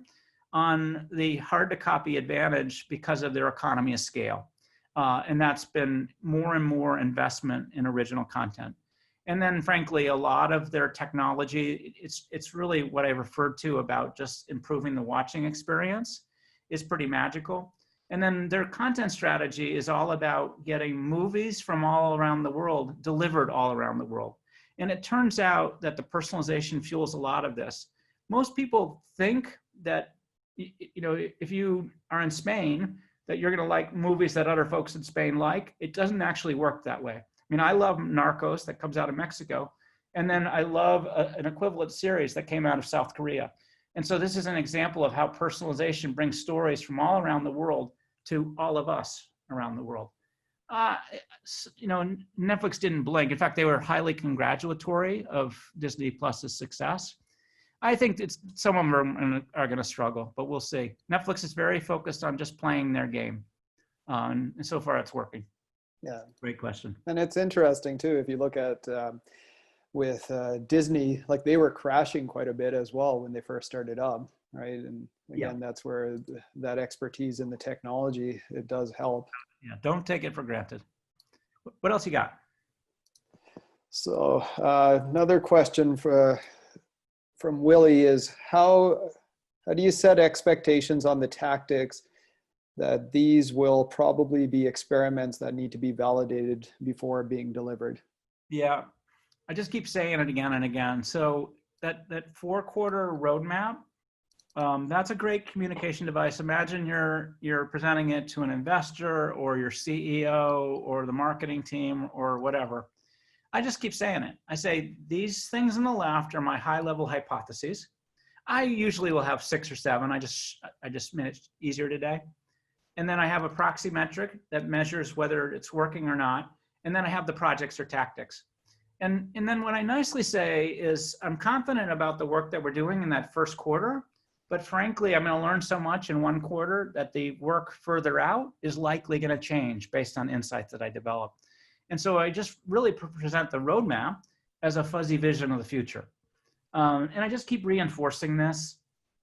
on the hard to copy advantage because of their economy of scale. And that's been more and more investment in original content. And then frankly, a lot of their technology, it's really what I referred to about just improving the watching experience is pretty magical. And then their content strategy is all about getting movies from all around the world delivered all around the world. And it turns out that the personalization fuels a lot of this. Most people think that, you know, if you are in Spain, that you're gonna like movies that other folks in Spain like. It doesn't actually work that way. I mean, I love Narcos that comes out of Mexico. And then I love an equivalent series that came out of South Korea. And so this is an example of how personalization brings stories from all around the world to all of us around the world. You know, Netflix didn't blink. In fact, they were highly congratulatory of Disney Plus's success. I think some of them are going to struggle, but we'll see. Netflix is very focused on just playing their game, and so far it's working. Yeah, great question. And it's interesting too if you look at with Disney, like they were crashing quite a bit as well when they first started up, right? And again, that's where that expertise in the technology, it does help. Yeah, don't take it for granted. What else you got? So another question from Willie is how do you set expectations on the tactics that these will probably be experiments that need to be validated before being delivered? Yeah, I just keep saying it again and again. So that 4-quarter roadmap, that's a great communication device. Imagine you're presenting it to an investor or your CEO or the marketing team or whatever. I just keep saying it. I say, these things on the left are my high-level hypotheses. I usually will have 6 or 7. I just made it easier today. And then I have a proxy metric that measures whether it's working or not. And then I have the projects or tactics. And then what I nicely say is I'm confident about the work that we're doing in that first quarter, but frankly, I'm going to learn so much in 1 quarter that the work further out is likely going to change based on insights that I develop. And so I just really present the roadmap as a fuzzy vision of the future. And I just keep reinforcing this.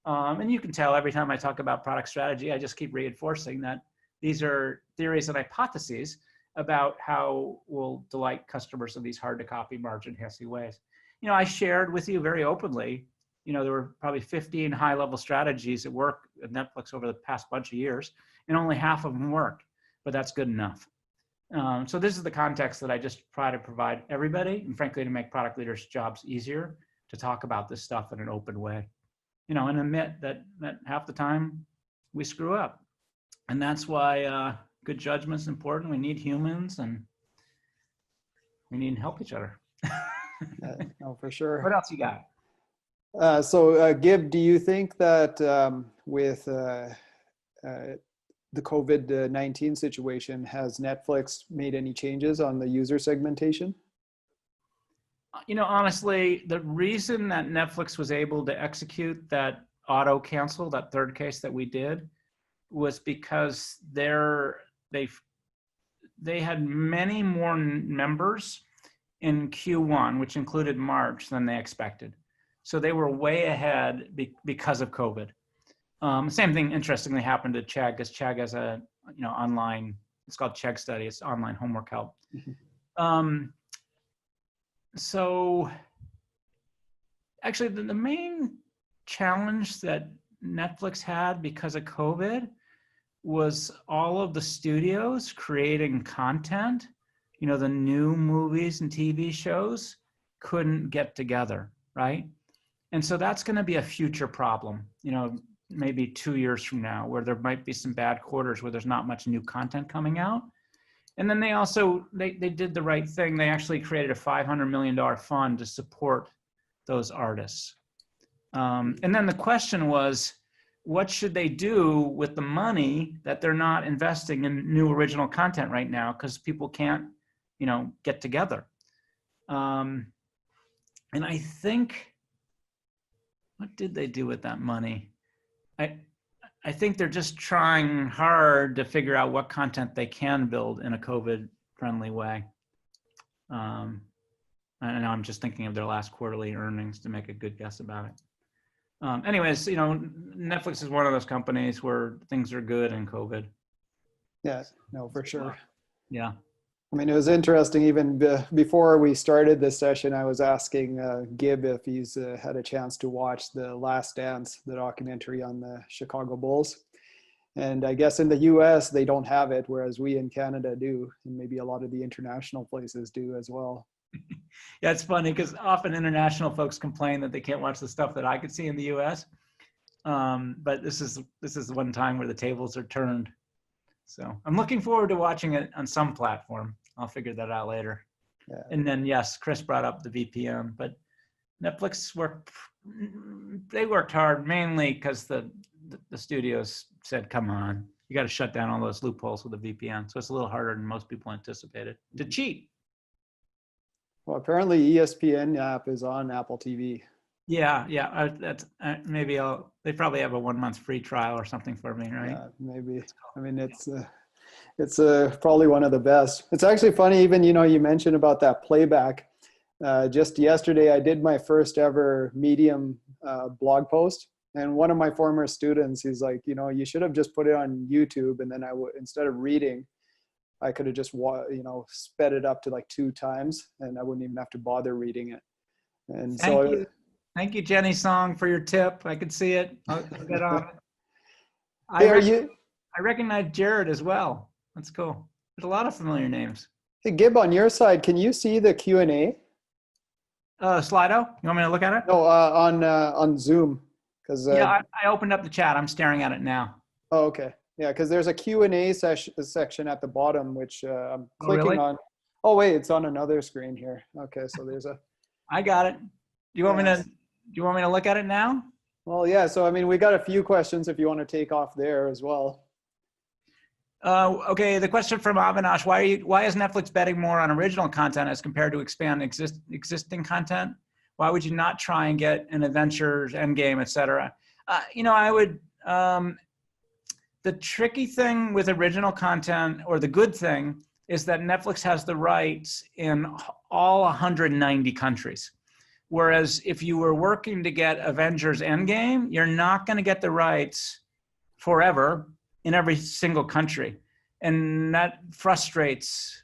And you can tell every time I talk about product strategy, I just keep reinforcing that these are theories and hypotheses about how we'll delight customers in these hard to copy, margin enhancing ways. You know, I shared with you very openly, you know, there were probably 15 high level strategies that work at Netflix over the past bunch of years, and only half of them worked, but that's good enough. So this is the context that I just try to provide everybody, and frankly, to make product leaders' jobs easier to talk about this stuff in an open way, you know, and admit that half the time we screw up. And that's why good judgment is important. We need humans, and we need to help each other. No, for sure. What else you got? So Gib, do you think that with the COVID-19 situation, has Netflix made any changes on the user segmentation? You know, honestly, the reason that Netflix was able to execute that auto cancel, that third case that we did, was because they had many more members in Q1, which included March, than they expected. So they were way ahead because of COVID. Same thing, interestingly, happened to Chegg, because Chegg has a, you know, online, it's called Chegg Study, it's online homework help. So actually the main challenge that Netflix had because of COVID was all of the studios creating content, you know, the new movies and TV shows couldn't get together, right? And so that's going to be a future problem, you know, maybe 2 years from now, where there might be some bad quarters where there's not much new content coming out. And then they also, they did the right thing. They actually created a $500 million fund to support those artists. And then the question was, what should they do with the money that they're not investing in new original content right now, because people can't, you know, get together. And I think, what did they do with that money? I think they're just trying hard to figure out what content they can build in a COVID-friendly way. And I'm just thinking of their last quarterly earnings to make a good guess about it. Anyways, you know, Netflix is one of those companies where things are good in COVID. Yeah, no, for sure. Yeah. I mean, it was interesting, even before we started this session, I was asking Gib if he's had a chance to watch The Last Dance, the documentary on the Chicago Bulls. And I guess in the US, they don't have it, whereas we in Canada do, and maybe a lot of the international places do as well. Yeah, it's funny because often international folks complain that they can't watch the stuff that I could see in the US. But this is one time where the tables are turned. So I'm looking forward to watching it on some platform. I'll figure that out later. Yeah. And then, yes, Kris brought up the VPN, but Netflix worked hard mainly because the studios said, come on, you got to shut down all those loopholes with the VPN. So it's a little harder than most people anticipated to cheat. Well, apparently ESPN app is on Apple TV. Yeah. That's maybe they probably have a 1 month free trial or something for me, right? Yeah, maybe. I mean, it's probably one of the best. It's actually funny, even, you know, you mentioned about that playback. Just yesterday, I did my first ever Medium blog post. And one of my former students, he's like, you know, you should have just put it on YouTube. And then instead of reading, I could have just, you know, sped it up to like 2 times and I wouldn't even have to bother reading it. And Thank you, Jenny Song, for your tip. I could see it. I'll get on it. I recognize Jared as well. That's cool. There's a lot of familiar names. Hey, Gib, on your side, can you see the Q&A? Slido? You want me to look at it? No, on Zoom. Yeah, I opened up the chat. I'm staring at it now. Oh, okay. Yeah, because there's a Q&A section at the bottom, which I'm clicking on. Oh, wait, it's on another screen here. Okay, so there's a... I got it. Do you want me to look at it now? Well, yeah. So, I mean, we got a few questions if you want to take off there as well. Okay, the question from Avinash, why is Netflix betting more on original content as compared to expand existing content? Why would you not try and get an Adventures, Endgame, et cetera? You know, I would, the tricky thing with original content, or the good thing is that Netflix has the rights in all 190 countries. Whereas if you were working to get Avengers Endgame, you're not going to get the rights forever in every single country. And that frustrates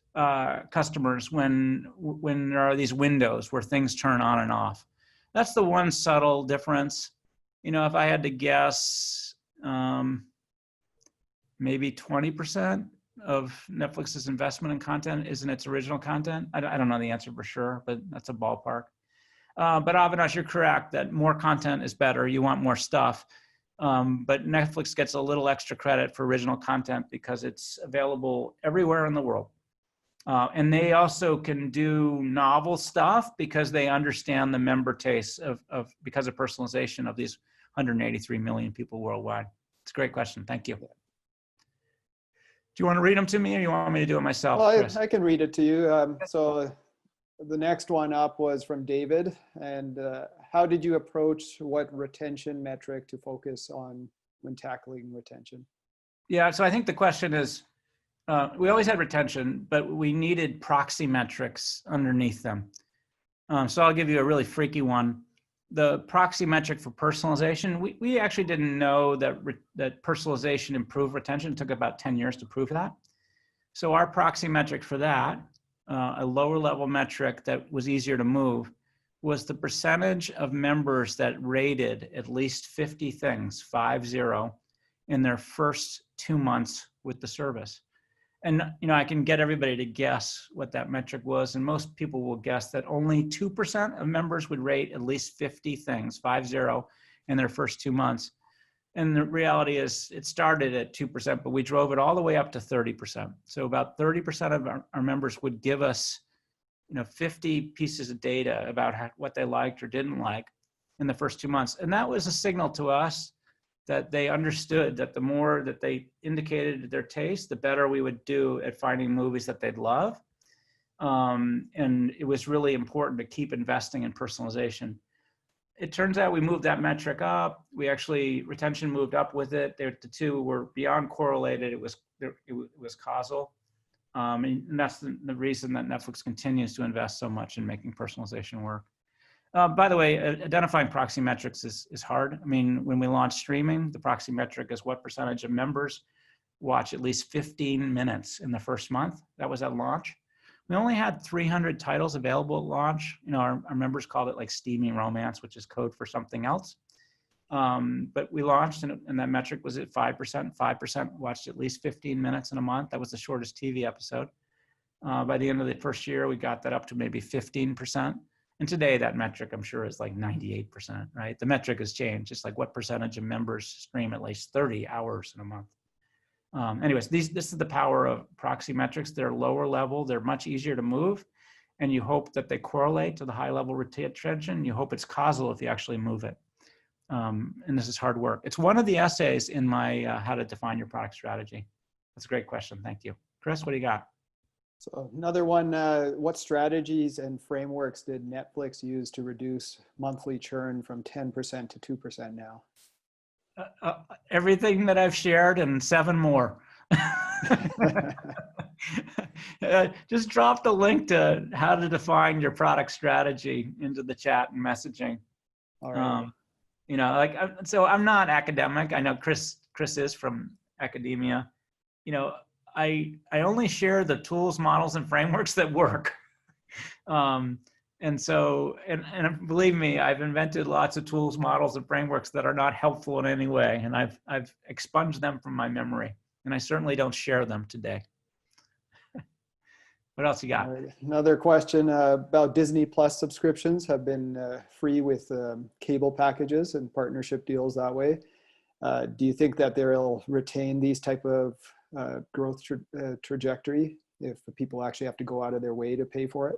customers when there are these windows where things turn on and off. That's the one subtle difference. If I had to guess, maybe 20% of Netflix's investment in content is in its original content. I don't know the answer for sure, but that's a ballpark. But Avinash, you're correct that more content is better. You want more stuff. But Netflix gets a little extra credit for original content because it's available everywhere in the world. And they also can do novel stuff because they understand the member tastes because of personalization of these 183 million people worldwide. It's a great question. Thank you. Do you want to read them to me or you want me to do it myself, Kris? I can read it to you. So the next one up was from David. And how did you approach what retention metric to focus on when tackling retention? Yeah, so I think the question is, we always had retention, but we needed proxy metrics underneath them. So I'll give you a really freaky one. The proxy metric for personalization, we actually didn't know that personalization improved retention. It took about 10 years to prove that. So our proxy metric for that, a lower level metric that was easier to move, was the percentage of members that rated at least 50 things, 50, in their first 2 months with the service. And I can get everybody to guess what that metric was, and most people will guess that only 2% of members would rate at least 50 things, 50, in their first 2 months. And the reality is it started at 2%, but we drove it all the way up to 30%. So about 30% of our members would give us 50 pieces of data about what they liked or didn't like in the first 2 months. And that was a signal to us that they understood that the more that they indicated their taste, the better we would do at finding movies that they'd love. And it was really important to keep investing in personalization. It turns out we moved that metric up. Retention moved up with it. The two were beyond correlated. It was causal. And that's the reason that Netflix continues to invest so much in making personalization work. By the way, identifying proxy metrics is hard. I mean, when we launched streaming, the proxy metric is what percentage of members watch at least 15 minutes in the first month. That was at launch. We only had 300 titles available at launch. Our members called it like steamy romance, which is code for something else. But we launched and that metric was at 5%. 5% watched at least 15 minutes in a month. That was the shortest TV episode. By the end of the first year, we got that up to maybe 15%. And today that metric, I'm sure, is like 98%, right? The metric has changed. It's like what percentage of members stream at least 30 hours in a month. Anyways, this is the power of proxy metrics. They're lower level. They're much easier to move. And you hope that they correlate to the high level retention. You hope it's causal if you actually move it. And this is hard work. It's one of the essays in my how to define your product strategy. That's a great question. Thank you. Kris, what do you got? So another one, what strategies and frameworks did Netflix use to reduce monthly churn from 10% to 2% now? Everything that I've shared and 7 more. Just drop the link to how to define your product strategy into the chat and messaging. All right. So I'm not academic. I know Kris is from academia. I only share the tools, models, and frameworks that work. And believe me, I've invented lots of tools, models, and frameworks that are not helpful in any way. And I've expunged them from my memory. And I certainly don't share them today. What else you got? Another question about Disney Plus subscriptions have been free with cable packages and partnership deals that way. Do you think that they'll retain these type of growth trajectory if people actually have to go out of their way to pay for it?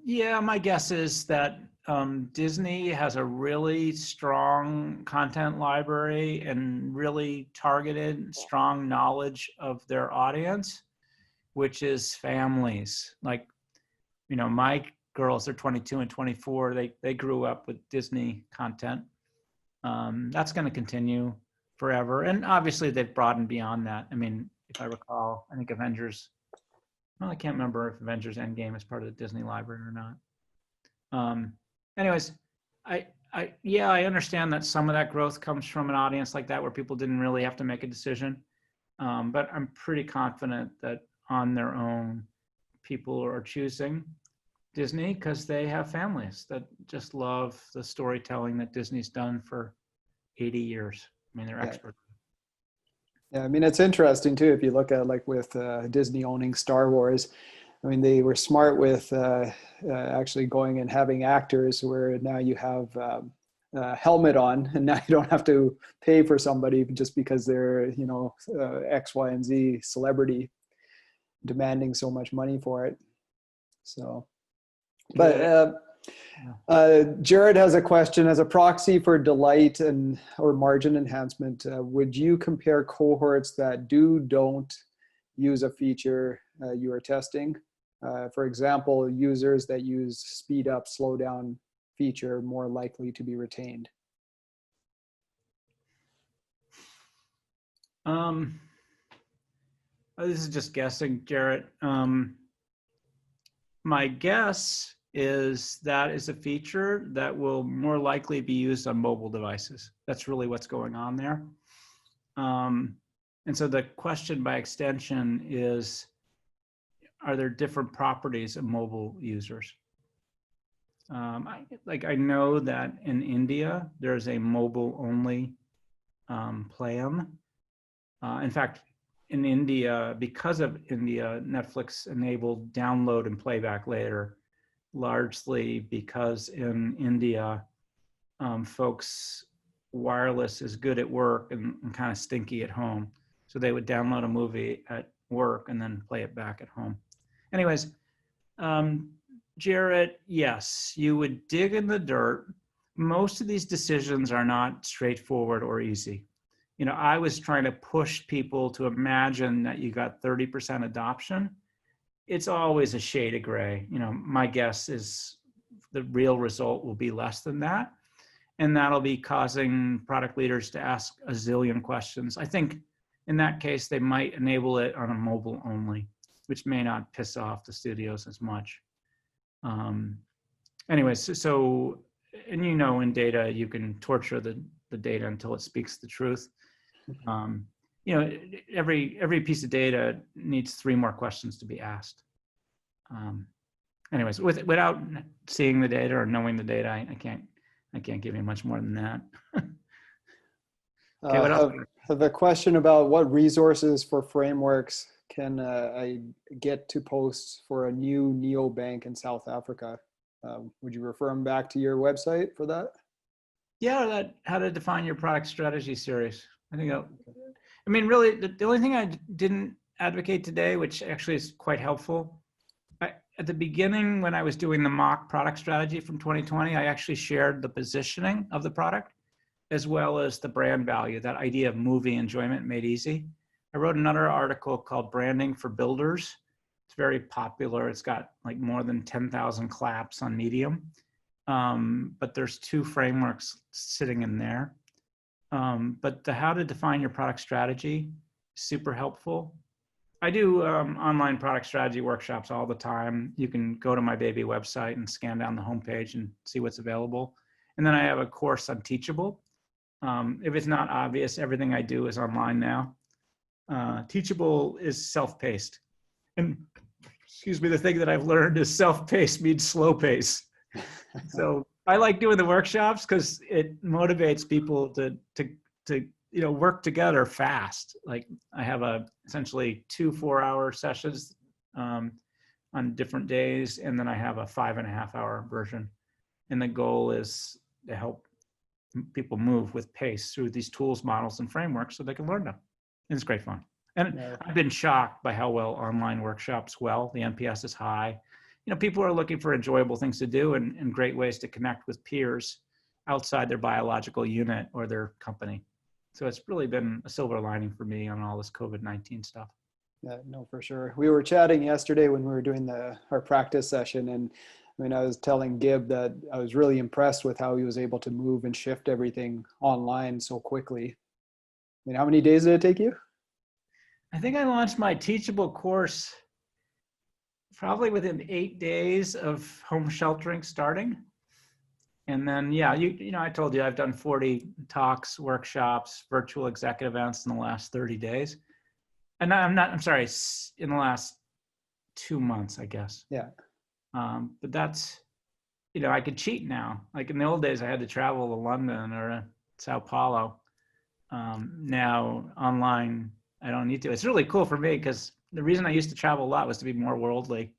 Yeah, my guess is that Disney has a really strong content library and really targeted, strong knowledge of their audience, which is families. Like, my girls are 22 and 24. They grew up with Disney content. That's going to continue forever. And obviously they've broadened beyond that. I mean, if I recall. I think Avengers, well, I can't remember if Avengers Endgame is part of the Disney library or not. Anyways, yeah, I understand that some of that growth comes from an audience like that where people didn't really have to make a decision. But I'm pretty confident that on their own, people are choosing Disney because they have families that just love the storytelling that Disney's done for 80 years. I mean, they're experts. Yeah, I mean, it's interesting too, if you look at like with Disney owning Star Wars. I mean, they were smart with actually going and having actors where now you have a helmet on, and now you don't have to pay for somebody just because they're, you know, X, Y, and Z celebrity demanding so much money for it. So, but Jared has a question. As a proxy for delight and or margin enhancement, would you compare cohorts that don't use a feature you are testing? For example, users that use speed up, slow down feature more likely to be retained? This is just guessing, Jarrett. My guess is that is a feature that will more likely be used on mobile devices. That's really what's going on there. And so the question by extension is, are there different properties of mobile users? I know that in India, there's a mobile only plan. In fact, in India, because of India, Netflix enabled download and playback later, largely because in India, folks, wireless is good at work and kind of stinky at home. So they would download a movie at work and then play it back at home. Anyways, Jarrett, yes, you would dig in the dirt. Most of these decisions are not straightforward or easy. You know, I was trying to push people to imagine that you got 30% adoption. It's always a shade of gray. You know, my guess is the real result will be less than that. And that'll be causing product leaders to ask a zillion questions. I think in that case, they might enable it on a mobile only, which may not piss off the studios as much. Anyways, so, and you know, in data, you can torture the data until it speaks the truth. You know, every piece of data needs 3 more questions to be asked. Anyways, without seeing the data or knowing the data, I can't give you much more than that. Okay, what else? I have a question about what resources for frameworks can I get to post for a new neobank in South Africa? Would you refer them back to your website for that? Yeah, that how to define your product strategy series. I think I mean, really, the only thing I didn't advocate today, which actually is quite helpful, at the beginning when I was doing the mock product strategy from 2020, I actually shared the positioning of the product as well as the brand value, that idea of movie enjoyment made easy. I wrote another article called Branding for Builders. It's very popular. It's got like more than 10,000 claps on Medium. But there's 2 frameworks sitting in there. But the how to define your product strategy is super helpful. I do online product strategy workshops all the time. You can go to my baby website and scan down the homepage and see what's available. And then I have a course on Teachable. If it's not obvious, everything I do is online now. Teachable is self-paced. And excuse me, the thing that I've learned is self-paced means slow pace. So I like doing the workshops because it motivates people to you know, work together fast. Like I have essentially 2 4-hour sessions on different days, and then I have a 5.5-hour version. And the goal is to help people move with pace through these tools, models, and frameworks so they can learn them. And it's great fun. And I've been shocked by how well online workshops the NPS is high. You know, people are looking for enjoyable things to do and great ways to connect with peers outside their biological unit or their company. So it's really been a silver lining for me on all this COVID-19 stuff. Yeah, no, for sure. We were chatting yesterday when we were doing our practice session, and I mean, I was telling Gib that I was really impressed with how he was able to move and shift everything online so quickly. I mean, how many days did it take you? I think I launched my Teachable course probably within 8 days of home sheltering starting. And then, yeah, you know, I told you I've done 40 talks, workshops, virtual executive events in the last 30 days. And I'm sorry, in the last 2 months, I guess. Yeah. But that's, you know, I could cheat now. Like in the old days, I had to travel to London or Sao Paulo. Now online, I don't need to. It's really cool for me because the reason I used to travel a lot was to be more worldly.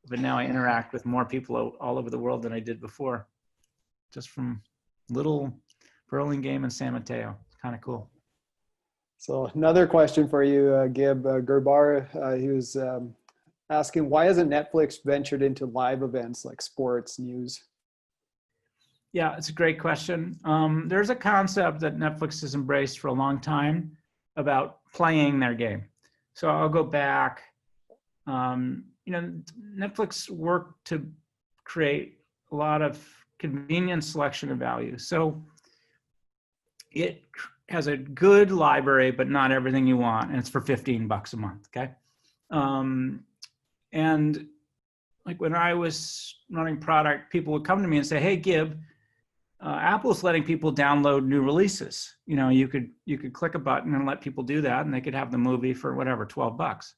But now I interact with more people all over the world than I did before, just from little Burlingame and San Mateo. It's kind of cool. So another question for you, Gib Gerbar. He was asking, why hasn't Netflix ventured into live events like sports, news? Yeah, it's a great question. There's a concept that Netflix has embraced for a long time about playing their game. So I'll go back. You know, Netflix worked to create a lot of convenience, selection, and value. So it has a good library, but not everything you want, and it's for $15 a month. Okay, and like when I was running product, people would come to me and say, "Hey, Gib, Apple's letting people download new releases. You know, you could click a button and let people do that, and they could have the movie for whatever, $12."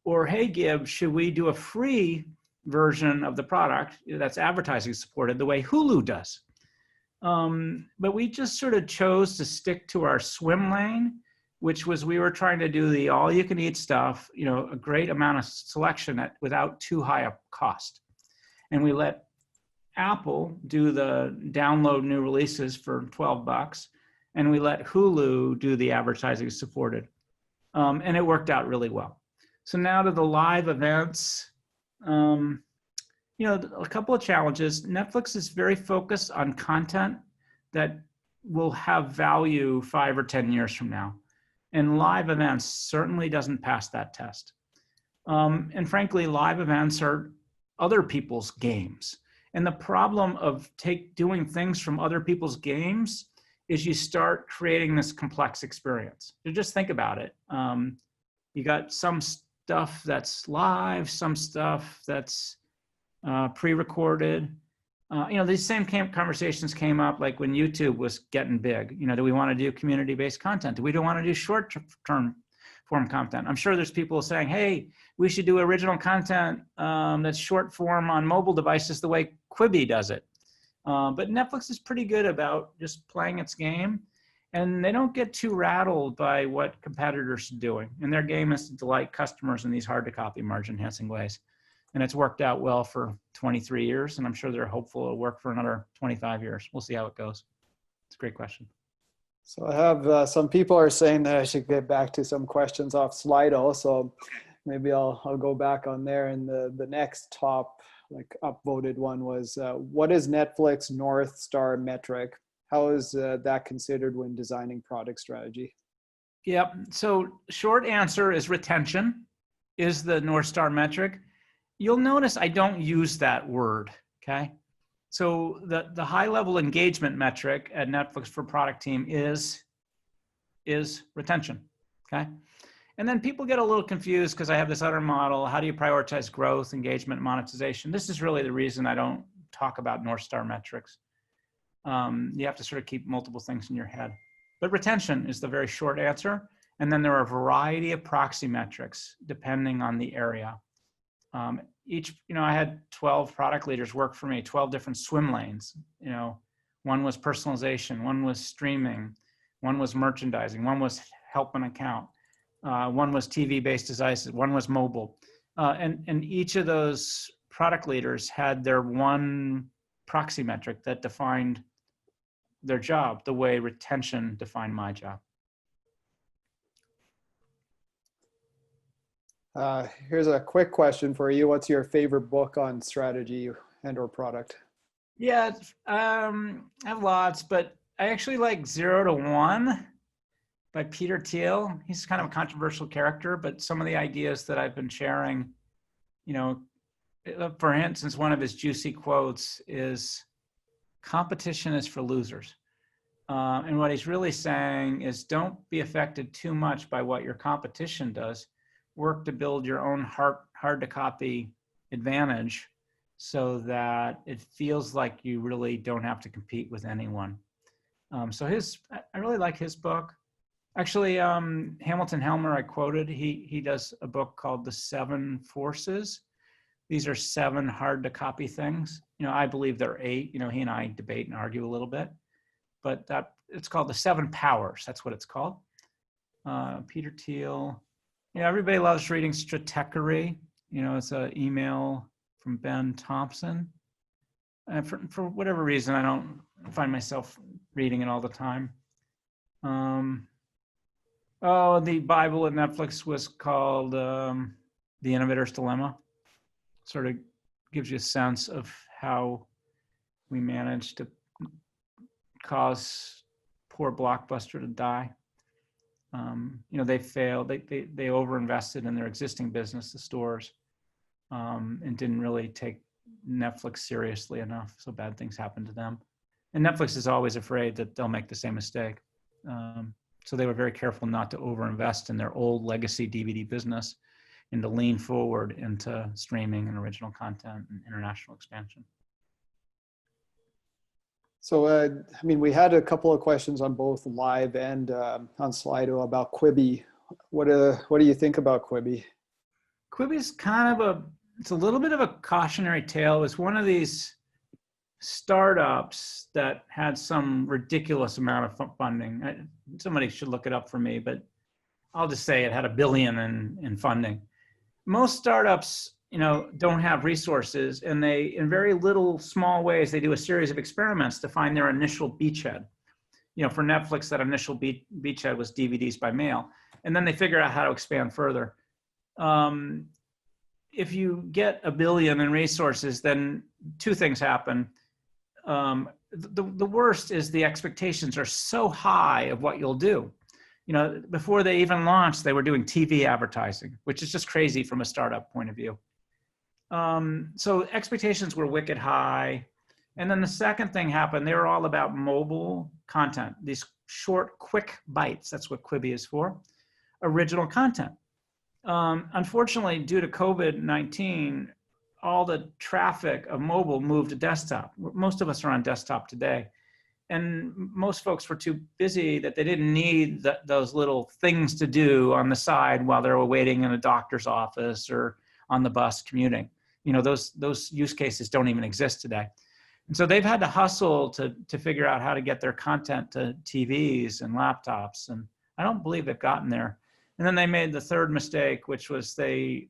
Or, "Hey, Gib, should we do a free version of the product that's advertising supported the way Hulu does?" But we just sort of chose to stick to our swim lane, which was we were trying to do the all-you-can-eat stuff, you know, a great amount of selection without too high a cost. And we let Apple do the download new releases for $12, and we let Hulu do the advertising supported. And it worked out really well. So now to the live events, you know, a couple of challenges. Netflix is very focused on content that will have value 5 or 10 years from now. And live events certainly doesn't pass that test. And frankly, live events are other people's games. And the problem of doing things from other people's games is you start creating this complex experience. So just think about it. You got some stuff that's live, some stuff that's pre-recorded. You know, these same conversations came up like when YouTube was getting big. You know, do we want to do community-based content? Do we want to do short-term form content? I'm sure there's people saying, "Hey, we should do original content that's short form on mobile devices the way Quibi does it." But Netflix is pretty good about just playing its game, and they don't get too rattled by what competitors are doing. And their game is to delight customers in these hard-to-copy, margin-enhancing ways. And it's worked out well for 23 years, and I'm sure they're hopeful it'll work for another 25 years. We'll see how it goes. It's a great question. So I have some people are saying that I should get back to some questions off Slido. So maybe I'll go back on there. And the next top like upvoted one was, what is Netflix North Star metric? How is that considered when designing product strategy? Yep. So short answer is retention is the North Star metric. You'll notice I don't use that word, okay? So the high level engagement metric at Netflix for product team is retention, okay? And then people get a little confused because I have this other model. How do you prioritize growth, engagement, monetization? This is really the reason I don't talk about North Star metrics. You have to sort of keep multiple things in your head. But retention is the very short answer. And then there are a variety of proxy metrics depending on the area. You know, I had 12 product leaders work for me, 12 different swim lanes. You know, one was personalization, one was streaming, one was merchandising, one was help an account, one was TV-based devices, one was mobile. And each of those product leaders had their one proxy metric that defined their job the way retention defined my job. Here's a quick question for you. What's your favorite book on strategy and or product? Yeah, I have lots, but I actually like 0 to 1 by Peter Thiel. He's kind of a controversial character, but some of the ideas that I've been sharing, you know, for instance, one of his juicy quotes is, "Competition is for losers." And what he's really saying is don't be affected too much by what your competition does. Work to build your own hard to copy advantage so that it feels like you really don't have to compete with anyone. So I really like his book. Actually, Hamilton Helmer, I quoted, he does a book called The Seven Forces. These are 7 hard to copy things. I believe there are 8. He and I debate and argue a little bit, but it's called The 7 Powers. That's what it's called. Peter Thiel. Everybody loves reading Stratechery. It's an email from Ben Thompson. And for whatever reason, I don't find myself reading it all the time. The Bible at Netflix was called The Innovator's Dilemma. Sort of gives you a sense of how we manage to cause poor Blockbuster to die. They failed. They overinvested in their existing business, the stores, and didn't really take Netflix seriously enough. So bad things happened to them. And Netflix is always afraid that they'll make the same mistake. So they were very careful not to overinvest in their old legacy DVD business and to lean forward into streaming and original content and international expansion. So, we had a couple of questions on both live and on Slido about Quibi. What do you think about Quibi? Quibi is it's a little bit of a cautionary tale. It's one of these startups that had some ridiculous amount of funding. Somebody should look it up for me, but I'll just say it had $1 billion in funding. Most startups, don't have resources, and they, in very little small ways, they do a series of experiments to find their initial beachhead. For Netflix, that initial beachhead was DVDs by mail, and then they figure out how to expand further. If you get $1 billion in resources, then 2 things happen. The worst is the expectations are so high of what you'll do. Before they even launched, they were doing TV advertising, which is just crazy from a startup point of view. So expectations were wicked high. And then the second thing happened, they were all about mobile content, these short, quick bites. That's what Quibi is for, original content. Unfortunately, due to COVID-19, all the traffic of mobile moved to desktop. Most of us are on desktop today. And most folks were too busy that they didn't need those little things to do on the side while they were waiting in a doctor's office or on the bus commuting. Those use cases don't even exist today. And so they've had to hustle to figure out how to get their content to TVs and laptops. And I don't believe they've gotten there. And then they made the third mistake, which was they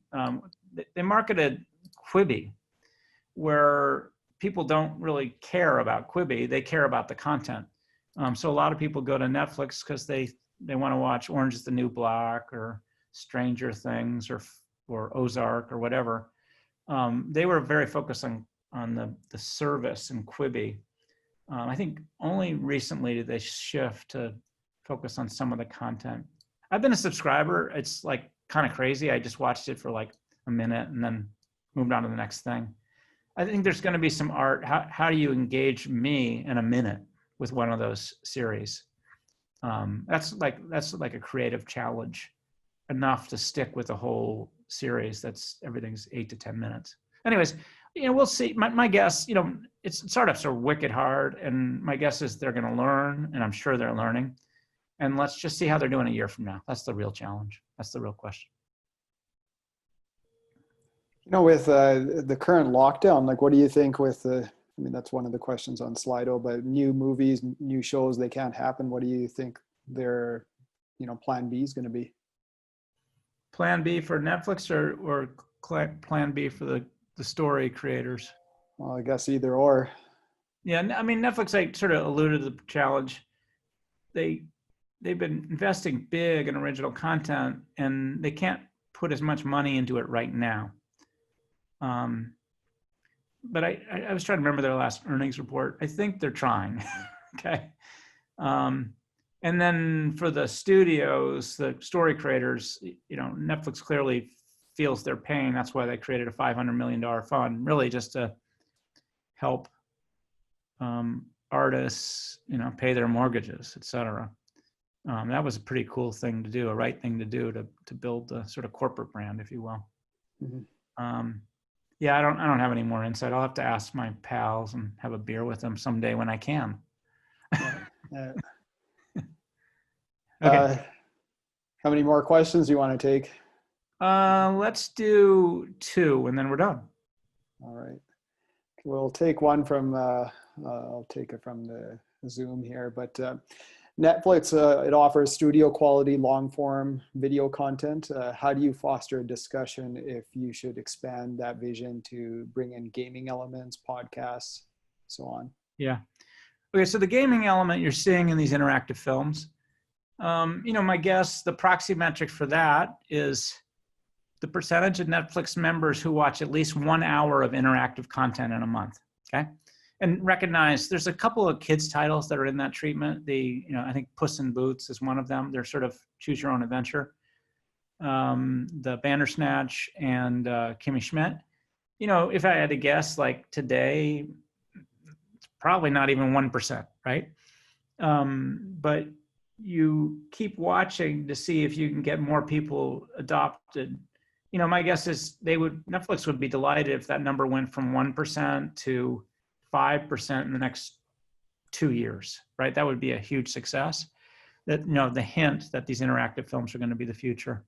marketed Quibi, where people don't really care about Quibi. They care about the content. So a lot of people go to Netflix because they want to watch Orange is the New Black or Stranger Things or Ozark or whatever. They were very focused on the service in Quibi. I think only recently did they shift to focus on some of the content. I've been a subscriber. It's like kind of crazy. I just watched it for like a minute and then moved on to the next thing. I think there's going to be some art. How do you engage me in a minute with one of those series? That's like a creative challenge, enough to stick with the whole series. Everything's 8 to 10 minutes. Anyways, we'll see. My guess, startups are wicked hard, and my guess is they're going to learn, and I'm sure they're learning. And let's just see how they're doing a year from now. That's the real challenge. That's the real question. With the current lockdown, what do you think with that's one of the questions on Slido, but new movies, new shows, they can't happen. What do you think their, plan B is going to be? Plan B for Netflix or plan B for the story creators? Well, I guess either or. Yeah, Netflix, I sort of alluded to the challenge. They've been investing big in original content, and they can't put as much money into it right now. But I was trying to remember their last earnings report. I think they're trying. Okay. And then for the studios, the story creators, Netflix clearly feels their pain. That's why they created a $500 million fund, really just to help artists, pay their mortgages, et cetera. That was a pretty cool thing to do, a right thing to do to build the sort of corporate brand, if you will. Mm-hmm. Yeah, I don't have any more insight. I'll have to ask my pals and have a beer with them someday when I can. Yeah. Okay. How many more questions do you want to take? Let's do 2 and then we're done. All right. We'll take one from, I'll take it from the Zoom here, but Netflix, it offers studio quality long form video content. How do you foster a discussion if you should expand that vision to bring in gaming elements, podcasts, so on? Yeah. Okay, so the gaming element you're seeing in these interactive films, my guess, the proxy metric for that is the percentage of Netflix members who watch at least 1 hour of interactive content in a month, okay? And recognize there's a couple of kids titles that are in that treatment. I think Puss in Boots is one of them. They're sort of choose your own adventure. The Bandersnatch and Kimmy Schmidt. If I had to guess, like today, it's probably not even 1%, right? But you keep watching to see if you can get more people adopted. My guess is Netflix would be delighted if that number went from 1% to 5% in the next 2 years, right? That would be a huge success. That, the hint that these interactive films are going to be the future.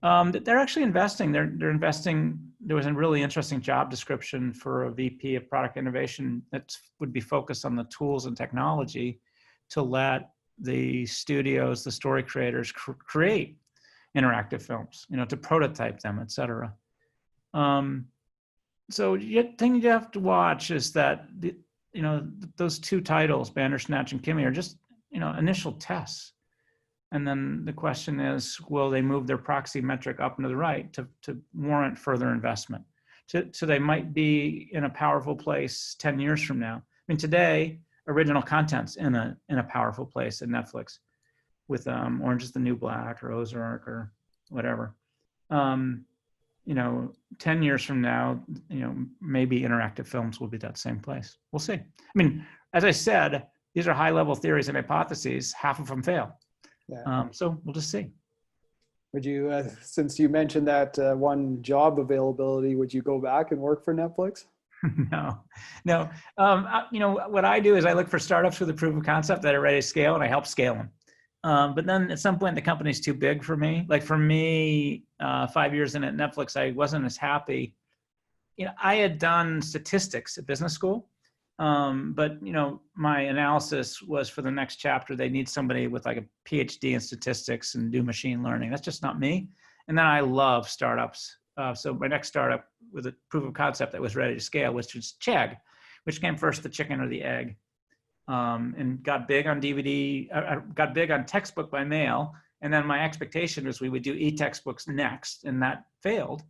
They're actually investing. They're investing. There was a really interesting job description for a VP of product innovation that would be focused on the tools and technology to let the studios, the story creators create interactive films, to prototype them, et cetera. So the thing you have to watch is that, those 2 titles, Bandersnatch and Kimmy, are just, initial tests. And then the question is, will they move their proxy metric up and to the right to warrant further investment? So they might be in a powerful place 10 years from now. I mean, today, original content's in a powerful place at Netflix with Orange is the New Black or Ozark or whatever. 10 years from now, maybe interactive films will be that same place. We'll see. I mean, as I said, these are high-level theories and hypotheses. Half of them fail. Yeah. So we'll just see. Would you, since you mentioned that one job availability, would you go back and work for Netflix? No. What I do is I look for startups with a proof of concept that are ready to scale, and I help scale them. But then at some point, the company's too big for me. Like for me, 5 years in at Netflix, I wasn't as happy. I had done statistics at business school, but my analysis was for the next chapter, they need somebody with like a PhD in statistics and do machine learning. That's just not me. And then I love startups. So my next startup with a proof of concept that was ready to scale, which was Chegg, which came first, the chicken or the egg. And got big on DVD, got big on textbook by mail. And then my expectation was we would do e-textbooks next, and that failed.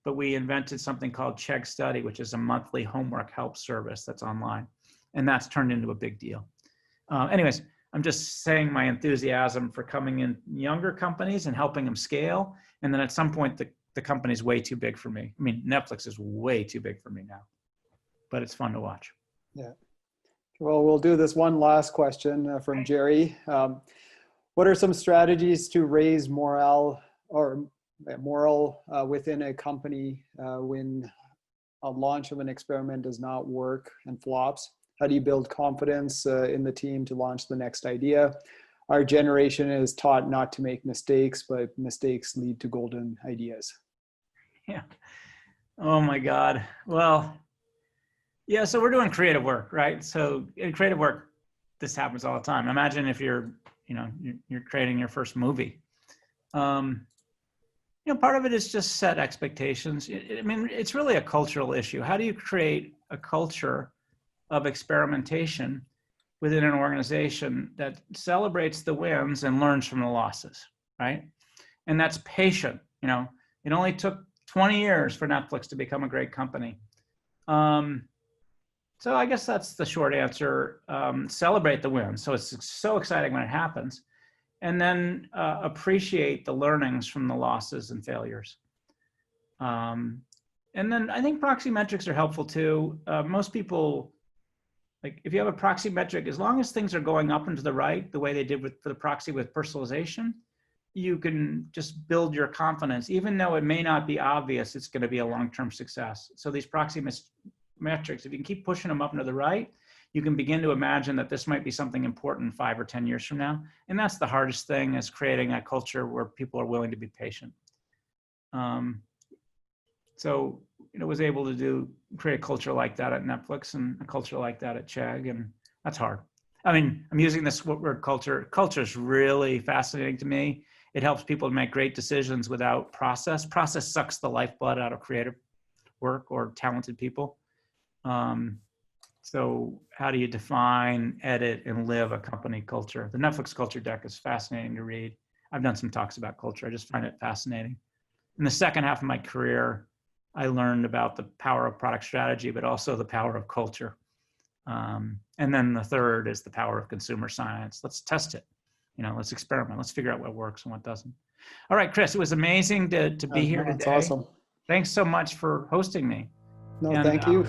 But we invented something called Chegg Study, which is a monthly homework help service that's online. And that's turned into a big deal. Anyways, I'm just saying my enthusiasm for coming in younger companies and helping them scale. And then at some point, the company's way too big for me. I mean, Netflix is way too big for me now, but it's fun to watch. Yeah. Well, we'll do this one last question from Jerry. What are some strategies to raise morale within a company when a launch of an experiment does not work and flops? How do you build confidence in the team to launch the next idea? Our generation is taught not to make mistakes, but mistakes lead to golden ideas. Yeah. Oh my God. Well, yeah, so we're doing creative work, right? So in creative work, this happens all the time. Imagine if you're creating your first movie. Part of it is just set expectations. I mean, it's really a cultural issue. How do you create a culture of experimentation within an organization that celebrates the wins and learns from the losses, right? And that's patient. It only took 20 years for Netflix to become a great company. So I guess that's the short answer. Celebrate the wins. So it's so exciting when it happens. And then appreciate the learnings from the losses and failures. And then I think proxy metrics are helpful too. Most people like if you have a proxy metric, as long as things are going up and to the right, the way they did for the proxy with personalization, you can just build your confidence, even though it may not be obvious it's going to be a long-term success. So these proxy metrics, if you can keep pushing them up and to the right, you can begin to imagine that this might be something important 5 or 10 years from now. And that's the hardest thing, is creating a culture where people are willing to be patient. So, was able to create a culture like that at Netflix and a culture like that at Chegg, and that's hard. I mean, I'm using this word culture. Culture is really fascinating to me. It helps people to make great decisions without process. Process sucks the lifeblood out of creative work or talented people. So how do you define, edit, and live a company culture? The Netflix culture deck is fascinating to read. I've done some talks about culture. I just find it fascinating. In the second half of my career, I learned about the power of product strategy, but also the power of culture. And then the third is the power of consumer science. Let's test it. Let's experiment. Let's figure out what works and what doesn't. All right, Kris, it was amazing to be here today. That's awesome. Thanks so much for hosting me. No, thank you.